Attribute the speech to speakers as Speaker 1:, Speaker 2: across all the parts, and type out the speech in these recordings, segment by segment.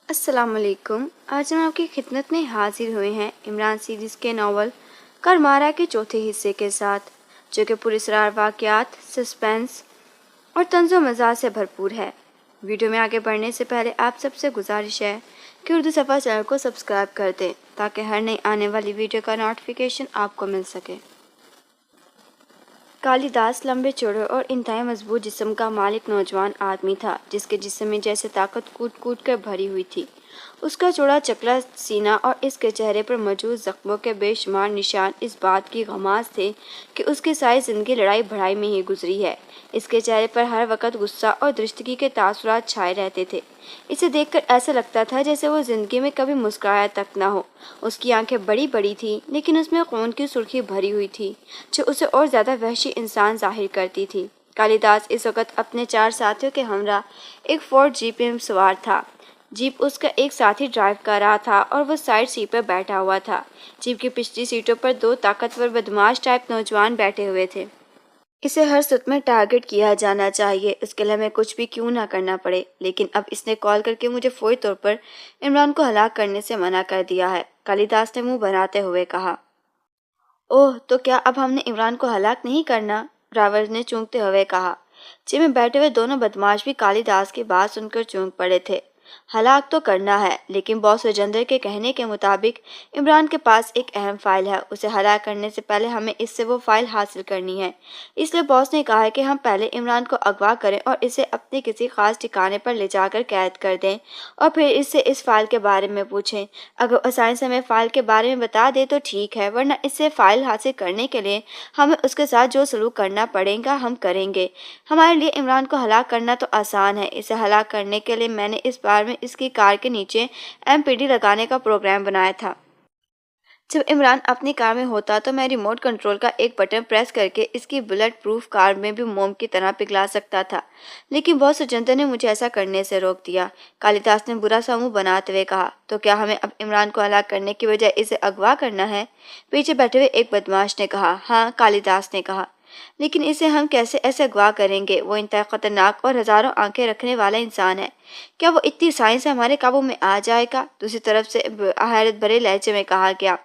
Speaker 1: अस्सलाम वालेकुम। आज हम आपकी खिदमत में हाजिर हुए हैं इमरान सीरीज़ के नावल करमारा के चौथे हिस्से के साथ, जो कि पुरस्कार वाक़यात, सस्पेंस और तंज़ो मज़ाक से भरपूर है। वीडियो में आगे बढ़ने से पहले आप सबसे गुजारिश है कि उर्दू सफ़ा चैनल को सब्सक्राइब कर दें ताकि हर नई आने वाली वीडियो का नोटिफिकेशन आपको मिल सके। कालिदास लंबे चौड़े और इंतहाई मजबूत जिस्म का मालिक नौजवान आदमी था, जिसके जिस्म में जैसे ताकत कूट कूट कर भरी हुई थी। उसका चौड़ा चकला सीना और इसके चेहरे पर मौजूद जख्मों के बेशुमार निशान इस बात की गमाज़ थे कि उसकी सारी ज़िंदगी लड़ाई भड़ाई में ही गुजरी है। इसके चेहरे पर हर वक्त गुस्सा और दृष्टि के तासुरात छाए रहते थे। इसे देखकर ऐसा लगता था जैसे वो ज़िंदगी में कभी मुस्कुराया तक न हो। उसकी आंखें बड़ी बड़ी थीं, लेकिन उसमें खून की सुर्खी भरी हुई थी, जो उसे और ज़्यादा वहशी इंसान जाहिर करती थी। कालिदास इस वक्त अपने 4 साथियों के हमरा एक फोर्ड जीप में सवार था। जीप उसका एक साथी ड्राइव कर रहा था और वो साइड सीट पर बैठा हुआ था। जीप की पिछली सीटों पर 2 ताकतवर बदमाश टाइप नौजवान बैठे हुए थे। इसे हर सूरत में टारगेट किया जाना चाहिए, उसके लिए हमें कुछ भी क्यों ना करना पड़े। लेकिन अब इसने कॉल करके मुझे फौरी तौर पर इमरान को हलाक करने से मना कर दिया है, कालिदास ने मुंह बनाते हुए कहा। ओह, तो क्या अब हमने इमरान को हलाक नहीं करना? ड्राइवर ने चौंकते हुए कहा। जीप में बैठे हुए दोनों बदमाश भी कालिदास की बात सुनकर चौंक पड़े थे। हलाक तो करना है, लेकिन बॉस विजेंद्र के कहने के मुताबिक इमरान के पास एक अहम फाइल है। उसे हलाक करने से पहले हमें इससे वो फाइल हासिल करनी है। इसलिए बॉस ने कहा है कि हम पहले इमरान को अगवा करें और इसे अपने किसी खास ठिकाने पर ले जाकर कैद कर दें और फिर इससे इस फाइल के बारे में पूछें। अगर आसानी से हमें फाइल के बारे में बता दे तो ठीक है, वरना इससे फाइल हासिल करने के लिए हमें उसके साथ जो सलूक करना पड़ेगा हम करेंगे। हमारे लिए इमरान को हलाक करना तो आसान है। इसे हलाक करने के लिए मैंने इस बार में इसकी कार के नीचे एमपीडी लगाने का प्रोग्राम बनाया था। जब इमरान अपनी कार में होता तो मैं रिमोट कंट्रोल का एक बटन प्रेस करके इसकी बुलेट प्रूफ कार में भी मोम की तरह पिघला सकता था, लेकिन बॉस सुजंता ने मुझे ऐसा करने से रोक दिया। कालिदास ने बुरा सा मुंह बनाते हुए कहा। तो क्या हमें अब इमरान को हलाक करने की बजाय इसे अगवा करना है? पीछे बैठे हुए एक बदमाश ने कहा। हाँ, कालिदास ने कहा, लेकिन इसे हम कैसे ऐसे अगवा करेंगे? वो इंतहा खतरनाक और हजारों आंखें रखने वाला इंसान है। क्या वो इतनी आसानी से हमारे काबू में आ जाएगा? दूसरी तरफ से हैरत भरे लहजे में कहा गया।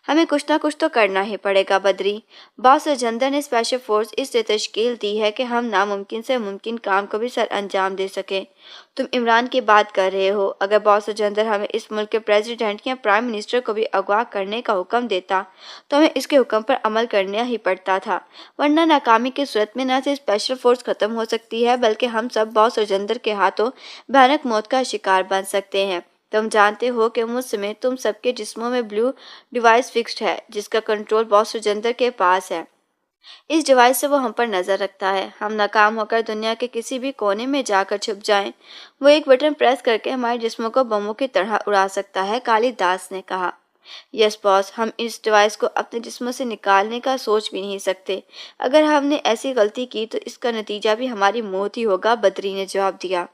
Speaker 1: हमें कुछ ना कुछ तो करना ही पड़ेगा बद्री। बॉस राजेंद्र ने स्पेशल फोर्स इसलिए तश्कील दी है कि हम नामुमकिन से मुमकिन काम को भी सर अंजाम दे सकें। तुम इमरान की बात कर रहे हो। अगर बॉस राजेंद्र हमें इस मुल्क के प्रेसिडेंट या प्राइम मिनिस्टर को भी अगवा करने का हुक्म देता तो हमें इसके हुक्म पर अमल करना ही पड़ता था, वरना नाकामी की सूरत में न सिर्फ स्पेशल फोर्स खत्म हो सकती है बल्कि हम सब बॉस राजेंद्र के हाथों भयानक मौत का शिकार बन सकते हैं। तुम जानते हो कि मुझ समेत तुम सबके जिस्मों में ब्लू डिवाइस फिक्स्ड है, जिसका कंट्रोल बॉस राजेंद्र के पास है। इस डिवाइस से वो हम पर नजर रखता है। हम नाकाम होकर दुनिया के किसी भी कोने में जाकर छुप जाएं, वो एक बटन प्रेस करके हमारे जिस्मों को बमों की तरह उड़ा सकता है, कालिदास ने कहा। यस बॉस, हम इस डिवाइस को अपने जिस्मों से निकालने का सोच भी नहीं सकते। अगर हमने ऐसी गलती की तो इसका नतीजा भी हमारी मौत ही होगा, बद्री ने जवाब दिया।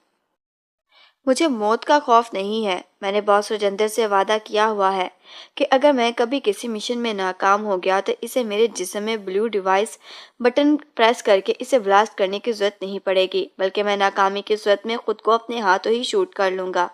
Speaker 1: मुझे मौत का खौफ नहीं है। मैंने बॉस राजेंद्र से वादा किया हुआ है कि अगर मैं कभी किसी मिशन में नाकाम हो गया तो इसे मेरे जिस्म में ब्लू डिवाइस बटन प्रेस करके इसे ब्लास्ट करने की जरूरत नहीं पड़ेगी, बल्कि मैं नाकामी की सूरत में खुद को अपने हाथों ही शूट कर लूँगा।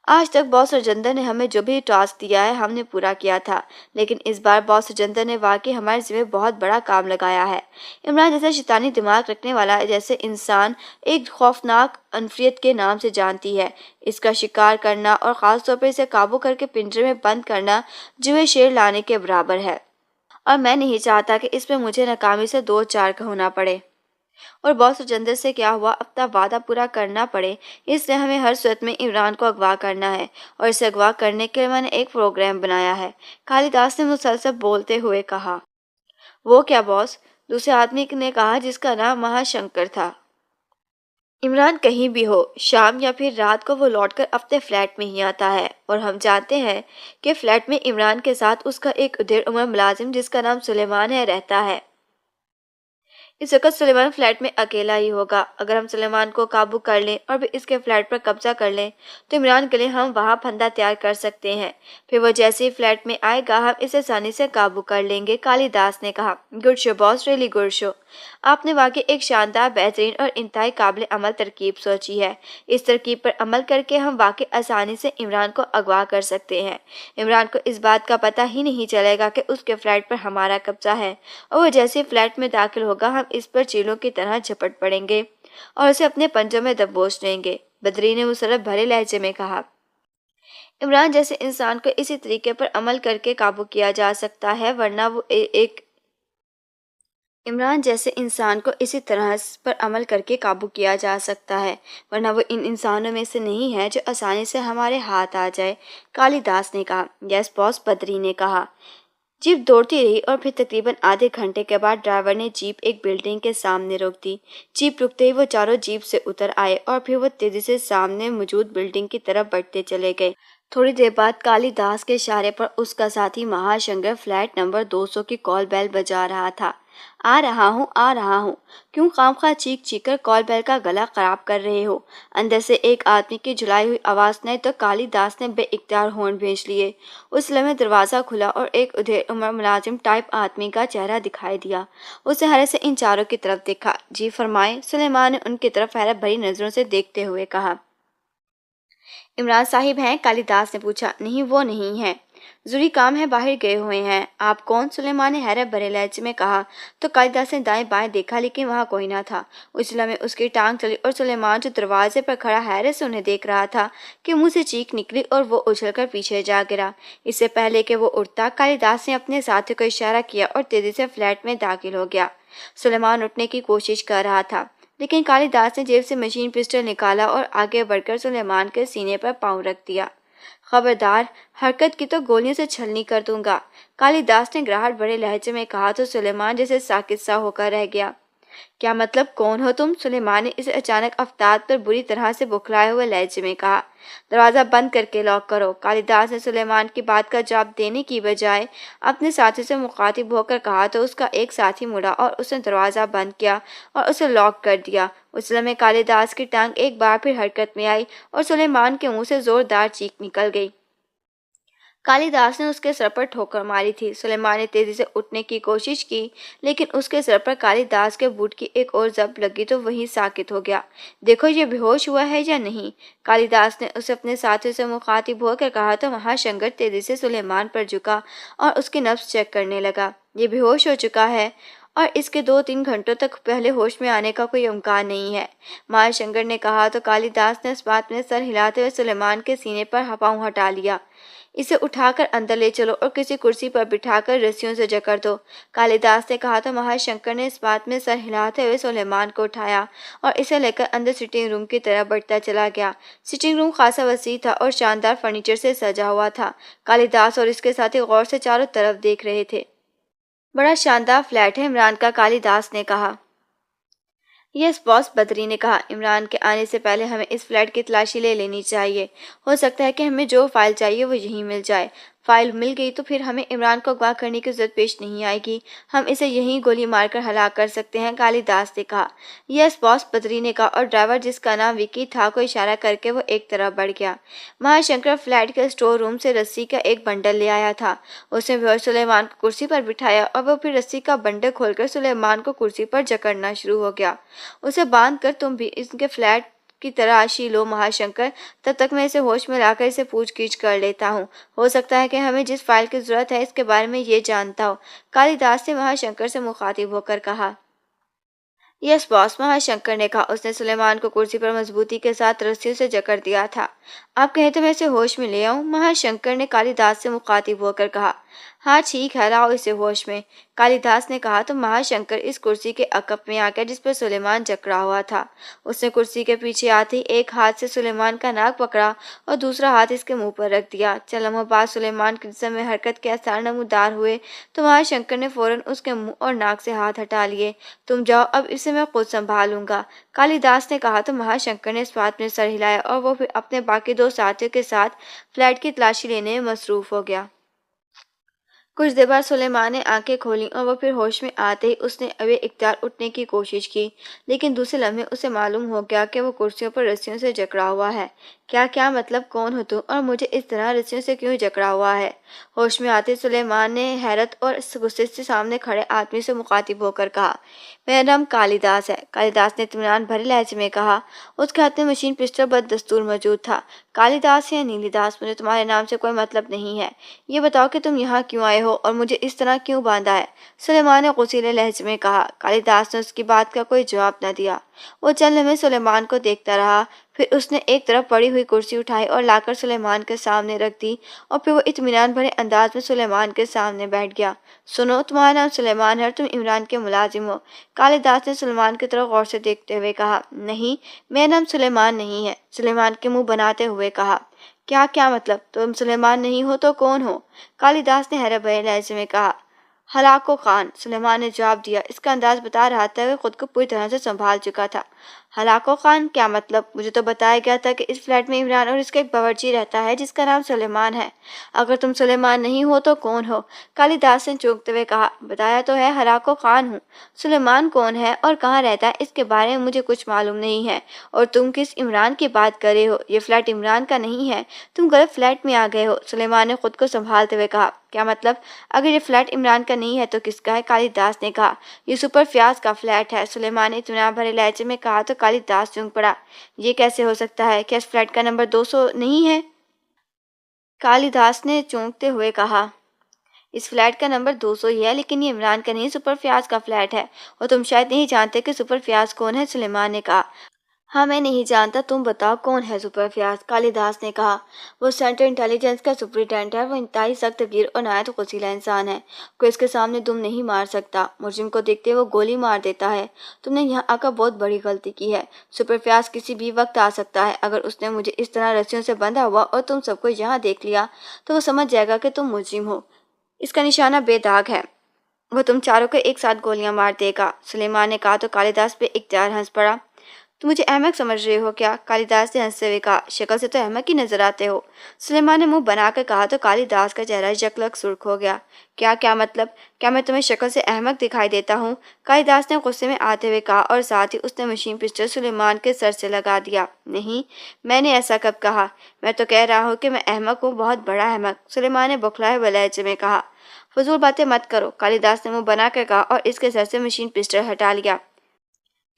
Speaker 1: आज तक बॉस राजेंद्र ने हमें जो भी टास्क दिया है हमने पूरा किया था, लेकिन इस बार बॉस राजेंद्र ने वाकई हमारे ज़िम्मे बहुत बड़ा काम लगाया है। इमरान जैसा शैतानी दिमाग रखने वाला जैसे इंसान एक खौफनाक अनफियत के नाम से जानती है। इसका शिकार करना और ख़ास तौर पर इसे काबू करके पिंजरे में बंद करना जुए शेर लाने के बराबर है, और मैं नहीं चाहता कि इसमें मुझे नाकामी से दो चार का होना पड़े। और बॉस राजेंद्र से क्या हुआ, अपना वादा पूरा करना पड़े, इसलिए हमें हर सूरत में इमरान को अगवा करना है, और इसे अगवा करने के लिए मैंने एक प्रोग्राम बनाया है, कालिदास ने मुसलसल बोलते हुए कहा। वो क्या बॉस? दूसरे आदमी ने कहा, जिसका नाम महाशंकर था। इमरान कहीं भी हो, शाम या फिर रात को वो लौटकर अपने फ्लैट में ही आता है, और हम जानते हैं कि फ्लैट में इमरान के साथ उसका एक उधेड़ उम्र मुलाजिम जिसका नाम सुलेमान है रहता है। اس وقت سلیمان فلیٹ میں اکیلا ہی ہوگا۔ اگر ہم سلیمان کو قابو کر لیں اور پھر اس کے فلیٹ پر قبضہ کر لیں تو عمران کے لیے ہم وہاں پھندا تیار کر سکتے ہیں۔ پھر وہ جیسے ہی فلیٹ میں آئے گا ہم اسے آسانی سے قابو کر لیں گے، کالی داس نے کہا۔ گڈ شو باس، ریئلی گڈ شو۔ آپ نے واقعی ایک شاندار، بہترین اور انتہائی قابل عمل ترکیب سوچی ہے۔ اس ترکیب پر عمل کر کے ہم واقعی آسانی سے عمران کو اغوا کر سکتے ہیں۔ عمران کو اس بات کا پتہ ہی نہیں چلے گا کہ اس کے فلیٹ پر ہمارا قبضہ ہے، اور وہ جیسے فلیٹ میں داخل ہوگا ہم اس پر چیلوں کی طرح جھپٹ پڑیں گے اور اسے اپنے پنجوں میں دبوچ لیں گے، بدری نے مسرت بھرے لہجے میں کہا۔ عمران جیسے انسان کو اسی طریقے پر عمل کر کے قابو کیا جا سکتا ہے، ورنہ وہ ان انسانوں میں سے نہیں ہے جو آسانی سے ہمارے ہاتھ آ جائے، کالی داس نے کہا۔ یس باس، بدری نے کہا۔ جیپ دوڑتی رہی اور پھر تقریباً آدھے گھنٹے کے بعد ڈرائیور نے جیپ ایک بلڈنگ کے سامنے روک دی۔ جیپ رکتے ہی وہ چاروں جیپ سے اتر آئے اور پھر وہ تیزی سے سامنے موجود بلڈنگ کی طرف بڑھتے چلے گئے۔ تھوڑی دیر بعد کالی داس کے اشارے پر اس کا ساتھی مہا شنکر فلیٹ نمبر 200 کی کال بیل بجا رہا تھا۔ آ رہا ہوں، کیوں خواہ چیخ چیخ کر کال بیل کا گلا خراب کر رہے ہو؟ اندر سے ایک آدمی کی جھلائی ہوئی آواز سنائی تو کالی داس نے بے اختیار ہورن بھیج لیے۔ اس لمحے دروازہ کھلا اور ایک ادھیڑ عمر ملازم ٹائپ آدمی کا چہرہ دکھائی دیا۔ اسے حیرت سے ان چاروں کی طرف دیکھا۔ جی فرمائیں، سلیمان نے ان کی طرف حیرت بھری نظروں سے دیکھتے ہوئے کہا۔ عمران صاحب ہیں؟ کالی داس نے پوچھا۔ نہیں، وہ نہیں ہیں، ضروری کام ہے، باہر گئے ہوئے ہیں۔ آپ کون؟ سلیمان نے حیرت بھرے لہجے میں کہا تو کالی داس نے دائیں بائیں دیکھا لیکن وہاں کوئی نہ تھا۔ اس لمحے اس کی ٹانگ چلی اور سلیمان جو دروازے پر کھڑا حیرت سے انہیں دیکھ رہا تھا کہ منہ سے چیخ نکلی اور وہ اچھل کر پیچھے جا گرا۔ اس سے پہلے کہ وہ اٹھتا، کالی داس نے اپنے ساتھی کو اشارہ کیا اور تیزی سے فلیٹ میں داخل ہو گیا۔ سلیمان اٹھنے کی کوشش کر رہا تھا لیکن کالی داس نے جیب سے مشین پسٹل نکالا اور آگے بڑھ کر سلیمان کے سینے پر پاؤں رکھ دیا۔ خبردار، حرکت کی تو گولیوں سے چھلنی کر دوں گا، کالی داس نے گراہٹ بھرے لہجے میں کہا تو سلیمان جیسے ساکت سا ہو کر رہ گیا۔ کیا مطلب، کون ہو تم؟ سلیمان نے اسے اچانک افتاد پر بری طرح سے بوکھلائے ہوئے لہجے میں کہا۔ دروازہ بند کر کے لاک کرو، کالی داس نے سلیمان کی بات کا جواب دینے کی بجائے اپنے ساتھی سے مخاطب ہو کر کہا تو اس کا ایک ساتھی مڑا اور اس نے دروازہ بند کیا اور اسے لاک کر دیا۔ اس لمحے کالی داس کی ٹانگ ایک بار پھر حرکت میں آئی اور سلیمان کے منہ سے زوردار چیخ نکل گئی۔ کالی داس نے اس کے سر پر ٹھوکر ماری تھی۔ سلیمان نے تیزی سے اٹھنے کی کوشش کی لیکن اس کے سر پر کالی داس کے بوٹ کی ایک اور ضرب لگی تو وہیں ساکت ہو گیا۔ دیکھو یہ بے ہوش ہوا ہے یا نہیں، کالی داس نے اسے اپنے ساتھی سے مخاطب ہو کر کہا تو مہا شنکر تیزی سے سلیمان پر جھکا اور اس کی نبض چیک کرنے لگا۔ یہ بے ہوش ہو چکا ہے اور اس کے 2-3 گھنٹوں تک پہلے ہوش میں آنے کا کوئی امکان نہیں ہے، مہا شنکر نے کہا تو کالی داس نے اس بات میں سر ہلاتے ہوئے سلیمان کے سینے پر پاؤں ہٹا لیا۔ اسے اٹھا کر اندر لے چلو اور کسی کرسی پر بٹھا کر رسیوں سے جکڑ دو، کالی داس نے کہا تو مہا شنکر نے اس بات میں سر ہلاتے ہوئے سلیمان کو اٹھایا اور اسے لے کر اندر سٹنگ روم کی طرف بڑھتا چلا گیا۔ سٹنگ روم خاصا وسیع تھا اور شاندار فرنیچر سے سجا ہوا تھا۔ کالی داس اور اس کے ساتھی غور سے چاروں طرف دیکھ رہے تھے۔ بڑا شاندار فلیٹ ہے عمران کا، کالی داس نے کہا۔ یس باس، بدری نے کہا۔ عمران کے آنے سے پہلے ہمیں اس فلیٹ کی تلاشی لے لینی چاہیے، ہو سکتا ہے کہ ہمیں جو فائل چاہیے وہ یہیں مل جائے۔ فائل مل گئی تو پھر ہمیں عمران کو اغوا کرنے کی ضرورت پیش نہیں آئے گی، ہم اسے یہیں گولی مار کر ہلاک کر سکتے ہیں، کالی داس نے کہا۔ یس باس، بدری نے کہا اور ڈرائیور جس کا نام وکی تھا کو اشارہ کر کے وہ ایک طرف بڑھ گیا۔ مہا شنکر فلیٹ کے اسٹور روم سے رسی کا ایک بنڈل لے آیا تھا۔ اس نے بے سلیمان کو کرسی پر بٹھایا اور وہ پھر رسی کا بنڈل کھول کر سلیمان کو کرسی پر جکڑنا شروع ہو گیا۔ اسے باندھ کر تم بھی اس کے فلیٹ کی تلاشی لو مہا شنکر، تب تک میں اسے ہوش میں لا کر اسے پوچھ گچھ کر لیتا ہوں، ہو سکتا ہے کہ ہمیں جس فائل کی ضرورت ہے اس کے بارے میں یہ جانتا ہو، کالی داس نے مہا شنکر سے مخاطب ہو کر کہا۔ یس باس، مہا شنکر نے کہا۔ اس نے سلیمان کو کرسی پر مضبوطی کے ساتھ رسیوں سے جکڑ دیا تھا۔ آپ کہیں تو میں اسے ہوش میں لے آؤں، مہا شنکر نے کالی داس سے مخاطب ہو کر کہا۔ ہاں ٹھیک ہے، لاؤ اسے ہوش میں، کالی داس نے کہا تو مہا شنکر اس کرسی کے عقب میں آ گیا جس پر سلیمان جکڑا ہوا تھا۔ اس نے کرسی کے پیچھے آتے ہی ایک ہاتھ سے سلیمان کا ناک پکڑا اور دوسرا ہاتھ اس کے منہ پر رکھ دیا۔ چند لمحوں بعد سلیمان کے جسم میں حرکت کے آثار نمودار ہوئے تو مہا شنکر نے فوراً اس کے منہ اور ناک سے ہاتھ ہٹا لیے۔ تم جاؤ، اب اسے میں خود سنبھالوں گا، کالی داس نے کہا تو مہا شنکر نے اس بات میں سر ہلایا اور وہ پھر اپنے باقی 2 ساتھیوں کے ساتھ فلیٹ کی تلاشی لینے میں مصروف ہو گیا۔ कुछ देर बाद सुलेमान ने आंखें खोलीं और वह फिर होश में आते ही उसने अबे इख्तियार उठने की कोशिश की, लेकिन दूसरे लम्हे उसे मालूम हो गया कि वो कुर्सियों पर रस्सियों से जकड़ा हुआ है। क्या मतलब, कौन हो तुम और मुझे इस तरह रस्सियों से क्यों जकड़ा हुआ है? होश में आते सुलेमान ने हैरत और गुस्से से सामने खड़े आदमी से मुखातिब होकर कहा, मेरा नाम कालिदास है। कालिदास ने इत्मीनान भरे लहजे में कहा। उसके हाथ में मशीन पिस्टल बदस्तूर मौजूद था। कालिदास या नीलीदास, मुझे तुम्हारे नाम से कोई मतलब नहीं है। ये बताओ कि तुम यहाँ क्यों आए हो और मुझे इस तरह क्यों बांधा है? सुलेमान ने गुस्सीले लहजे में कहा। कालिदास ने उसकी बात का कोई जवाब न दिया। वो चंद लम्हे सुलेमान को देखता रहा, फिर उसने एक तरफ पड़ी हुई कुर्सी उठाई और लाकर सुलेमान के सामने रख दी और फिर वो इत्मीनान भरे अंदाज में सुलेमान के सामने बैठ गया। सुनो, तुम्हारा नाम सुलेमान है और तुम इमरान के मुलाजिम हो। कालिदास ने सुलेमान की तरफ गौर से देखते हुए कहा। नहीं, मेरा नाम सुलेमान नहीं है, सुलेमान के मुंह बनाते हुए कहा। क्या मतलब, तुम सुलेमान नहीं हो तो कौन हो? कालिदास ने हैरत भरे लहजे में कहा। हलाको खान, सुलेमान ने जवाब दिया। इसका अंदाज बता रहा था कि खुद को पूरी तरह से संभाल चुका था। हलाको खान, क्या मतलब? मुझे तो बताया गया था कि इस फ्लैट में इमरान और इसका एक बावर्ची रहता है जिसका नाम सुलेमान है। अगर तुम सुलेमान नहीं हो तो कौन हो? कालिदास ने चौंकते हुए कहा। बताया तो है, हलाको खान हूँ। सुलेमान कौन है और कहाँ रहता है इसके बारे में मुझे कुछ मालूम नहीं है। और तुम किस इमरान की बात कर रहे हो? ये फ्लैट इमरान का नहीं है, तुम गलत फ्लैट में आ गए हो। सुलेमान ने खुद को संभालते हुए कहा। क्या मतलब? अगर ये फ्लैट इमरान का नहीं है तो किसका है? कालिदास ने कहा। ये सुपर फयाज का फ्लैट है, सुलेमान ने इत्मीनान भरे लहजे में कहा तो कालिदास चौंक पड़ा। ये कैसे हो सकता है? क्या इस फ्लैट का नंबर 200 नहीं है? कालिदास ने चौंकते हुए कहा। इस फ्लैट का नंबर 200 ही है, लेकिन ये इमरान का नहीं, सुपर फयाज का फ्लैट है। और तुम शायद नहीं जानते कि सुपर फयाज कौन है, सुलेमान ने कहा। हाँ, मैं नहीं जानता, तुम बताओ कौन है सुपर फयाज? कालिदास ने कहा। वो सेंट्रल इंटेलिजेंस का सुपरिटेंडेंट है। वो इंतहाई सख्त गिर और नहायत गुस्सीला इंसान है। कोई इसके सामने दुम नहीं मार सकता। मुजरिम को देखते वो गोली मार देता है। तुमने यहाँ आकर बहुत बड़ी गलती की है। सुपर फयाज किसी भी वक्त आ सकता है। अगर उसने मुझे इस तरह रस्सियों से बंधा हुआ और तुम सबको यहाँ देख लिया तो वो समझ जाएगा कि तुम मुजरिम हो। इसका निशाना बेदाग है। वो तुम चारों को एक साथ गोलियां मार देगा, सुलेमान ने कहा तो कालिदास पे इख्तियार हंस पड़ा। तुम मुझे अहमक समझ रहे हो क्या? कालिदास ने हंसते हुए कहा। शक्ल से तो अहमक ही नजर आते हो, सुलेमान ने मुंह बनाकर कहा तो कालिदास का चेहरा यकलक सुर्ख हो गया। क्या मतलब? क्या मैं तुम्हें शक्ल से अहमक दिखाई देता हूँ? कालिदास ने गुस्से में आते हुए कहा और साथ ही उसने मशीन पिस्टल सुलेमान के सर से लगा दिया। नहीं, मैंने ऐसा कब कहा? मैं तो कह रहा हूँ कि मैं अहमक हूँ, बहुत बड़ा अहमक, सुलेमान ने बौखलाए हुए लहजे में कहा। फजूल बातें मत करो, कालिदास ने मुंह बनाकर कहा और इसके सर से मशीन पिस्टल हटा लिया।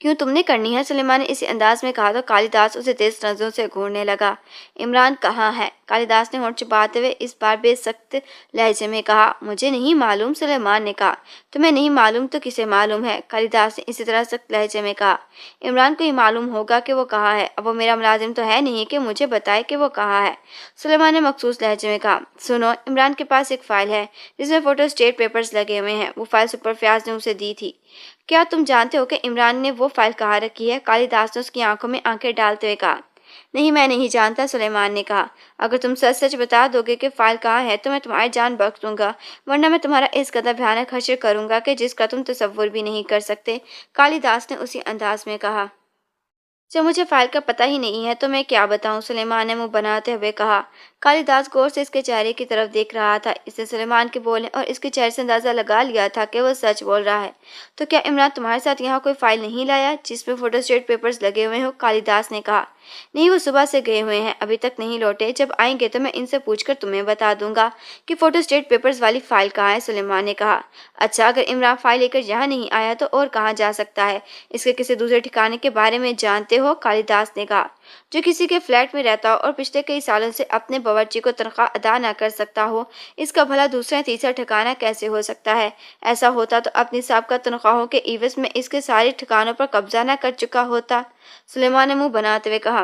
Speaker 1: क्यों तुमने करनी है? सुलेमान ने इसी अंदाज में कहा तो कालिदास उसे तेज नजरों से घूरने लगा। इमरान कहाँ है? कालिदास ने होंठ छिपाते हुए इस बार बेसख्त लहजे में कहा। मुझे नहीं मालूम, सुलेमान ने कहा। तुम्हें नहीं मालूम तो किसे मालूम है? कालिदास ने इसी तरह सख्त लहजे में कहा। इमरान को ही मालूम होगा कि वो कहाँ है। अब वो मेरा मुलाजिम तो है नहीं कि मुझे बताए कि वो कहाँ है, सुलेमान ने मखसूस लहजे में कहा। सुनो, इमरान के पास एक फाइल है जिसमें फोटो स्टेट पेपर्स लगे हुए हैं। वो फाइल सुपर फयाज ने उसे दी थी। क्या तुम जानते हो कि इमरान ने वो फाइल कहाँ रखी है? कालिदास ने उसकी आंखों में आंखें डालते हुए कहा। नहीं, मैं नहीं जानता, सुलेमान ने कहा। अगर तुम सच सच बता दोगे कि फाइल कहाँ है तो मैं तुम्हारी जान बख्श दूंगा, वरना मैं तुम्हारा इस कदर भयानक हश्र करूंगा कि जिसका तुम तसव्वुर भी नहीं कर सकते, कालिदास ने उसी अंदाज में कहा। जब मुझे फाइल का पता ही नहीं है तो मैं क्या बताऊं, सुलेमान ने मुंह बनाते हुए कहा। कालिदास गौर से इसके चेहरे की तरफ देख रहा था। इसने सुलेमान के बोलने और इसके चेहरे से अंदाजा लगा लिया था कि वो सच बोल रहा है। तो क्या इमरान तुम्हारे साथ यहाँ कोई फाइल नहीं लाया जिसमें फोटोस्टेट पेपर्स लगे हुए हो? कालिदास ने कहा। नहीं, वो सुबह से गए हुए हैं, अभी तक नहीं लौटे। जब आएंगे तो मैं इनसे पूछकर तुम्हें बता दूंगा कि फोटोस्टेट पेपर्स वाली फाइल कहाँ है, सुलेमान ने कहा। अच्छा, अगर इमरान फाइल लेकर यहाँ नहीं आया तो और कहाँ जा सकता है? इसके किसी दूसरे ठिकाने के बारे में जानते हो? कालिदास ने कहा। जो किसी के फ्लैट में रहता हो और पिछले कई सालों से अपने बावर्ची को तनख्वाह अदा न कर सकता हो, इसका भला दूसरा तीसरा ठिकाना कैसे हो सकता है? ऐसा होता तो अपनी साबका तनख्वाहों के इवज में इसके सारे ठिकानों पर कब्जा न कर चुका होता, सुलेमान ने मुंह बनाते हुए कहा।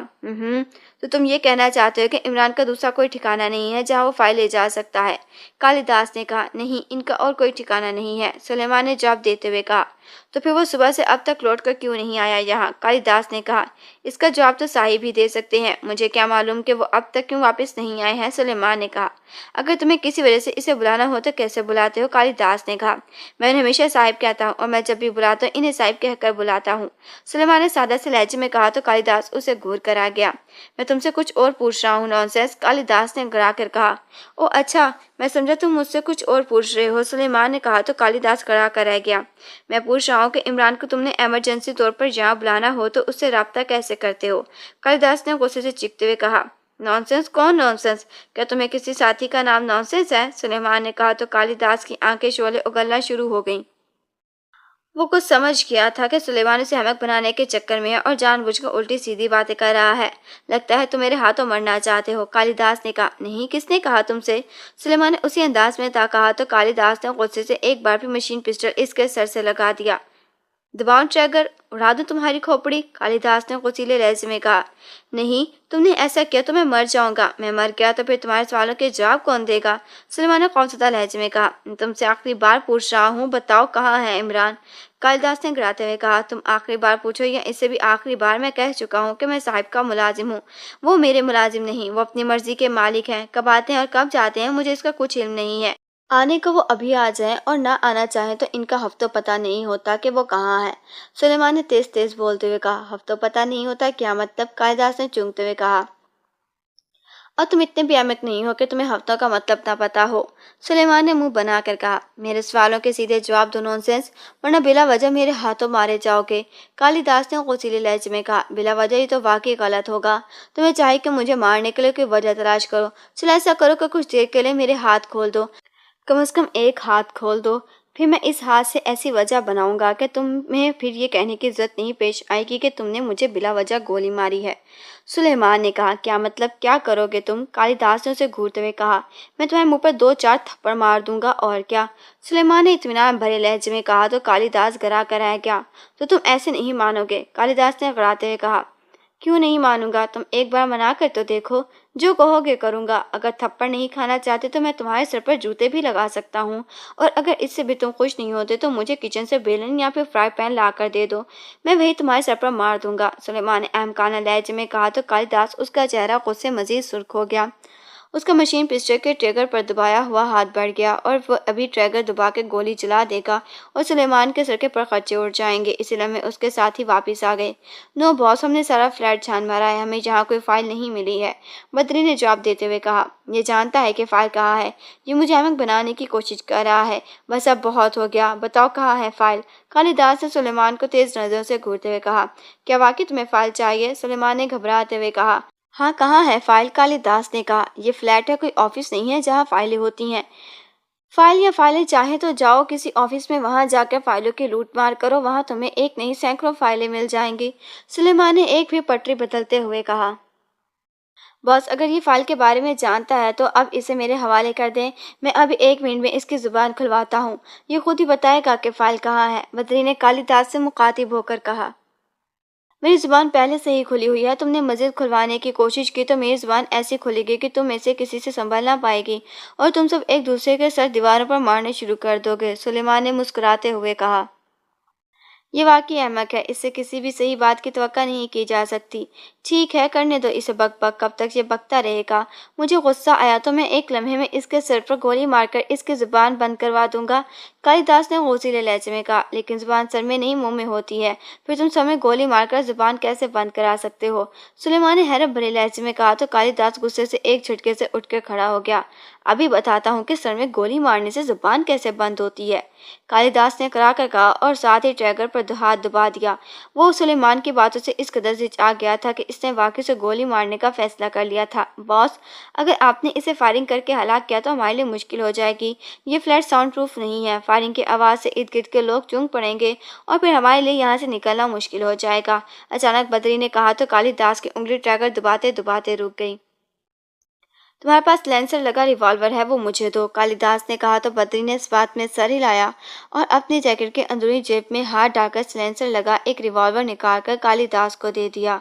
Speaker 1: तो तुम ये कहना चाहते हो कि इमरान का दूसरा कोई ठिकाना नहीं है जहाँ वो फाइल ले जा सकता है? कालिदास ने कहा। नहीं, इनका और कोई ठिकाना नहीं है, सुलेमान ने जवाब देते हुए कहा। तो फिर वो सुबह से अब तक लौट कर क्यों नहीं आया यहाँ? कालिदास ने कहा। इसका जवाब तो साहिब ही दे सकते हैं, मुझे क्या मालूम कि वो अब तक क्यों वापस नहीं आए हैं, सुलेमान ने कहा। अगर तुम्हें किसी वजह से इसे बुलाना हो तो कैसे बुलाते हो? कालिदास ने कहा। मैं उन्हें हमेशा साहिब कहता हूँ और मैं जब भी बुलाता हूँ इन्हें साहिब कहकर बुलाता हूँ, सुलेमान ने सादा से लहजे में कहा तो कालिदास उसे घूर कर आ गया। मैं تم سے کچھ اور پوچھ رہا ہوں نانسینس، کالیداس نے گڑا کر کہا۔ او اچھا، میں سمجھا تم مجھ سے کچھ اور پوچھ رہے ہو، سلیمان نے کہا تو کالیداس گڑا کر رہ گیا۔ میں پوچھ رہا ہوں کہ عمران کو تم نے ایمرجنسی طور پر جہاں بلانا ہو تو اس سے رابطہ کیسے کرتے ہو؟ کالیداس نے غصے سے چیختے ہوئے کہا۔ نانسینس؟ کون نانسینس؟ کیا تمہیں کسی ساتھی کا نام نانسینس ہے؟ سلیمان نے کہا تو کالیداس کی آنکھیں شعلے اگلنا شروع ہو گئیں۔ وہ کچھ سمجھ گیا تھا کہ سلیمان اسے احمق بنانے کے چکر میں ہے اور جان بوجھ کر الٹی سیدھی باتیں کر رہا ہے۔ لگتا ہے تم میرے ہاتھوں مرنا چاہتے ہو، کالیداس نے کہا۔ نہیں، کس نے کہا تم سے؟ سلیمان نے اسی انداز میں کہا تو کالیداس نے غصے سے ایک بار پھر مشین پسٹل اس کے سر سے لگا دیا۔ دباؤ ٹریگر، اڑا دوں تمہاری کھوپڑی، کالیداس نے غصیلے لہجے میں کہا۔ نہیں، تم نے ایسا کیا تو میں مر جاؤں گا۔ میں مر گیا تو پھر تمہارے سوالوں کے جواب کون دے گا؟ سلیمان نے خوفزدہ لہجے میں کہا۔ تم سے آخری بار پوچھ رہا ہوں، بتاؤ کہاں ہے عمران؟ کالیداس نے گڑاتے ہوئے کہا۔ تم آخری بار پوچھو یا اس سے بھی آخری بار، میں کہہ چکا ہوں کہ میں صاحب کا ملازم ہوں۔ وہ میرے ملازم نہیں، وہ اپنی مرضی کے مالک ہیں، کب آتے ہیں اور کب جاتے ہیں مجھے اس کا کچھ علم نہیں ہے۔ آنے کو وہ ابھی آ جائیں اور نہ آنا چاہیں تو ان کا ہفتوں پتہ نہیں ہوتا کہ وہ کہاں ہے۔ سلیمان نے تیز تیز بولتے ہوئے کہا۔ ہفتوں پتہ نہیں ہوتا کیا مطلب؟ کالیداس نے چونکتے ہوئے کہا۔ اور تم اتنے بھی احمق نہیں ہو کہ تمہیں ہفتوں کا مطلب نہ پتہ ہو، سلیمان نے منہ بنا کر کہا۔ میرے سوالوں کے سیدھے جواب دو نانسینس، ورنہ بلا وجہ میرے ہاتھوں مارے جاؤ گے، کالیداس نے غصیلے لہجے میں کہا۔ بلا وجہ یہ تو واقعی غلط ہوگا، تمہیں چاہیے کہ مجھے مارنے کے لیے کوئی وجہ تلاش کرو۔ چلو ایسا کرو کہ کچھ دیر کے لیے میرے ہاتھ کھول دو، کم از کم ایک ہاتھ کھول دو، پھر میں اس ہاتھ سے ایسی وجہ بناؤں گا کہ تمہیں پھر یہ کہنے کی ضرورت نہیں پیش آئے گی کہ تم نے مجھے بلا وجہ گولی ماری ہے۔ سلیمان نے کہا۔ کیا مطلب؟ کیا کرو گے تم؟ کالیداس نے اسے گھورتے ہوئے کہا۔ میں تمہارے منہ پر 2-4 تھپڑ مار دوں گا، اور کیا؟ سلیمان نے اطمینان بھرے لہجے میں کہا تو کالیداس گرا کر رہ گیا۔ تو تم ایسے نہیں مانو گے، کالیداس نے گڑاتے ہوئے کہا۔ کیوں نہیں مانوں گا؟ تم ایک بار منا کر تو دیکھو، جو کہو گے کروں گا۔ اگر تھپڑ نہیں کھانا چاہتے تو میں تمہارے سر پر جوتے بھی لگا سکتا ہوں، اور اگر اس سے بھی تم خوش نہیں ہوتے تو مجھے کچن سے بیلن یا پھر فرائی پین لا کر دے دو، میں وہی تمہارے سر پر مار دوں گا، سلیمان نے احمقانہ لہجے میں کہا تو کالیداس اس کا چہرہ غصے مزید سرخ ہو گیا۔ اس کا مشین پسٹل کے ٹریگر پر دبایا ہوا ہاتھ بڑھ گیا اور وہ ابھی ٹریگر دبا کے گولی چلا دے گا اور سلیمان کے سر کے پر خرچے اڑ جائیں گے۔ اسی لمحے اس کے ساتھی واپس آ گئے۔ نو باس، ہم نے سارا فلیٹ چھان مارا ہے، ہمیں یہاں کوئی فائل نہیں ملی ہے، بدری نے جواب دیتے ہوئے کہا۔ یہ جانتا ہے کہ فائل کہاں ہے، یہ مجھے احمق بنانے کی کوشش کر رہا ہے۔ بس اب بہت ہو گیا، بتاؤ کہاں ہے فائل؟ کالیداس نے سلیمان کو تیز نظروں سے گھورتے ہوئے کہا۔ کیا واقعی تمہیں فائل چاہیے؟ سلیمان نے گھبراتے ہوئے کہا۔ ہاں، کہاں ہے فائل؟ کالیداس نے کہا۔ یہ فلیٹ ہے، کوئی آفس نہیں ہے جہاں فائلیں ہوتی ہیں۔ فائل یا فائلیں چاہیں تو جاؤ کسی آفس میں، وہاں جا کر فائلوں کی لوٹ مار کرو، وہاں تمہیں ایک نہیں سینکڑوں فائلیں مل جائیں گی، سلیمان نے ایک بھی پٹری بدلتے ہوئے کہا۔ باس، اگر یہ فائل کے بارے میں جانتا ہے تو اب اسے میرے حوالے کر دیں، میں ابھی 1 منٹ میں اس کی زبان کھلواتا ہوں، یہ خود ہی بتائے گا کہ فائل کہاں ہے، بدری نے کالیداس سے مخاطب ہو کر کہا۔ میری زبان پہلے سے ہی کھلی ہوئی ہے، تم نے مزید کھلوانے کی کوشش کی تو میری زبان ایسی کھلے گی کہ تم میں سے کسی سے سنبھل نہ پائے گی اور تم سب ایک دوسرے کے سر دیواروں پر مارنے شروع کر دو گے، سلیمان نے مسکراتے ہوئے کہا۔ یہ واقعی احمق ہے، اس سے کسی بھی صحیح بات کی توقع نہیں کی جا سکتی۔ ٹھیک ہے، کرنے دو اسے بک بک، کب تک یہ بکتا رہے گا؟ مجھے غصہ آیا تو میں ایک لمحے میں اس کے سر پر گولی مار کر اس کی زبان بند کروا دوں گا، کالیداس نے غصیلے لہجے میں کہا۔ لیکن زبان سر میں نہیں منہ میں ہوتی ہے، پھر تم سر میں گولی مار کر زبان کیسے بند کرا سکتے ہو؟ سلیمان نے حیرت بھرے لہجے میں کہا تو کالیداس غصے سے ایک جھٹکے سے اٹھ کر کھڑا ہو گیا۔ ابھی بتاتا ہوں کہ سر میں گولی مارنے سے زبان کیسے بند ہوتی ہے، کالیداس نے کرا کر کہا اور ساتھ ہی ٹریگر پر ہاتھ دبا دیا۔ وہ سلیمان کی باتوں سے اس قدر زچا گیا تھا کہ اس نے واقعی سے گولی مارنے کا فیصلہ کر لیا تھا۔ باس، اگر آپ نے اسے فائرنگ کر کے ہلاک کیا تو ہمارے لیے مشکل ہو جائے گی، یہ فلیٹ ساؤنڈ پروف نہیں ہے، فائرنگ کی آواز سے ارد گرد کے لوگ چونک پڑیں گے اور پھر ہمارے لیے یہاں سے نکلنا مشکل ہو جائے گا، اچانک بدری نے کہا تو کالیداس کی انگلی ٹریگر دباتے دباتے رک گئی۔ تمہارے پاس لینسر لگا ریوالور ہے، وہ مجھے دو، کالیداس نے کہا تو بدری نے اس بات میں سر ہلایا اور اپنی جیکٹ کے اندرونی جیب میں ہاتھ ڈال کر سلینسر لگا ایک ریوالور نکال کر کالیداس کو دے دیا۔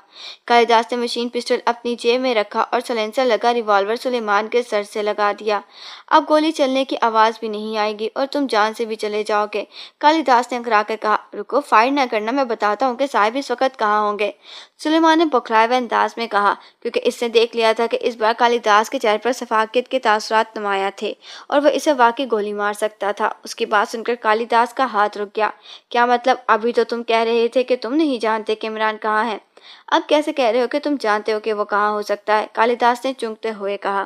Speaker 1: کالیداس نے مشین پسٹل اپنی جیب میں رکھا اور سلینسر لگا ریوالور سلیمان کے سر سے لگا دیا۔ اب گولی چلنے کی آواز بھی نہیں آئے گی اور تم جان سے بھی چلے جاؤ گے، کالیداس نے اکرا کر کہا۔ رکو، فائر نہ کرنا، میں بتاتا ہوں کہ صاحب اس وقت کہاں ہوں گے، سلیمان نے بوکھلائے ہوئے انداز میں کہا، کیونکہ اس نے دیکھ لیا تھا کہ اس بار کالیداس کے چہرے پر شفقت کے تاثرات نمایاں تھے اور وہ اسے واقعی گولی مار سکتا تھا۔ اس کی بات سن کر کالیداس کا ہاتھ رک گیا۔ کیا مطلب؟ ابھی تو تم کہہ رہے تھے کہ تم نہیں جانتے کہ عمران کہاں ہے، اب کیسے کہہ رہے ہو کہ تم جانتے ہو کہ وہ کہاں ہو سکتا ہے؟ کالیداس نے چونکتے ہوئے کہا۔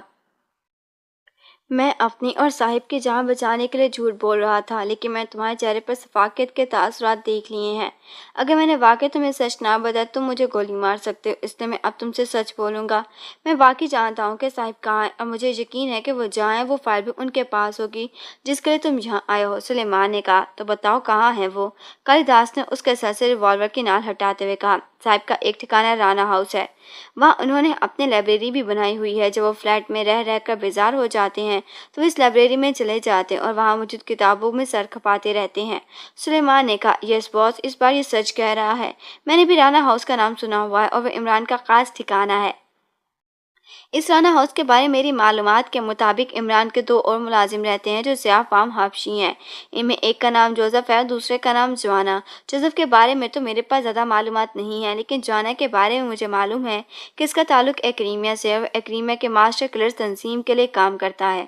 Speaker 1: میں اپنی اور صاحب کی جان بچانے کے لیے جھوٹ بول رہا تھا، لیکن میں تمہارے چہرے پر شفقت کے تاثرات دیکھ لیے ہیں۔ اگر میں نے واقعی تمہیں سچ نہ بتایا تم مجھے گولی مار سکتے ہو، اس لیے میں اب تم سے سچ بولوں گا۔ میں واقعی جانتا ہوں کہ صاحب کہاں ہے، اور مجھے یقین ہے کہ وہ جہاں ہے وہ فائل بھی ان کے پاس ہوگی جس کے لیے تم یہاں آئے ہو۔ سلیمان نے کہا، تو بتاؤ کہاں ہے وہ؟ کالیداس نے اس کے سر سے ریوالور کی نال ہٹاتے ہوئے کہا، صاحب کا ایک ٹھکانہ رانا ہاؤس ہے۔ وہاں انہوں نے اپنی لائبریری بھی بنائی ہوئی ہے۔ جب وہ فلیٹ میں رہ رہ کر بیزار ہو جاتے ہیں تو اس لائبریری میں چلے جاتے ہیں اور وہاں موجود کتابوں میں سر کھپاتے رہتے ہیں۔ سلیمان نے کہا، یس باس، اس بار یہ سچ کہہ رہا ہے۔ میں نے بھی رانا ہاؤس کا نام سنا ہوا ہے اور وہ عمران کا خاص ٹھکانہ ہے۔ اس رانا ہاؤس کے بارے میں میری معلومات کے مطابق عمران کے 2 اور ملازم رہتے ہیں جو سیاہ فام حبشی ہیں۔ ان میں ایک کا نام جوزف ہے اور دوسرے کا نام جوانا۔ جوزف کے بارے میں تو میرے پاس زیادہ معلومات نہیں ہیں، لیکن جوانا کے بارے میں مجھے معلوم ہے کہ اس کا تعلق ایکریمیا سے ہے۔ وہ ایکریمیا کے ماسٹر کلرز تنظیم کے لیے کام کرتا ہے۔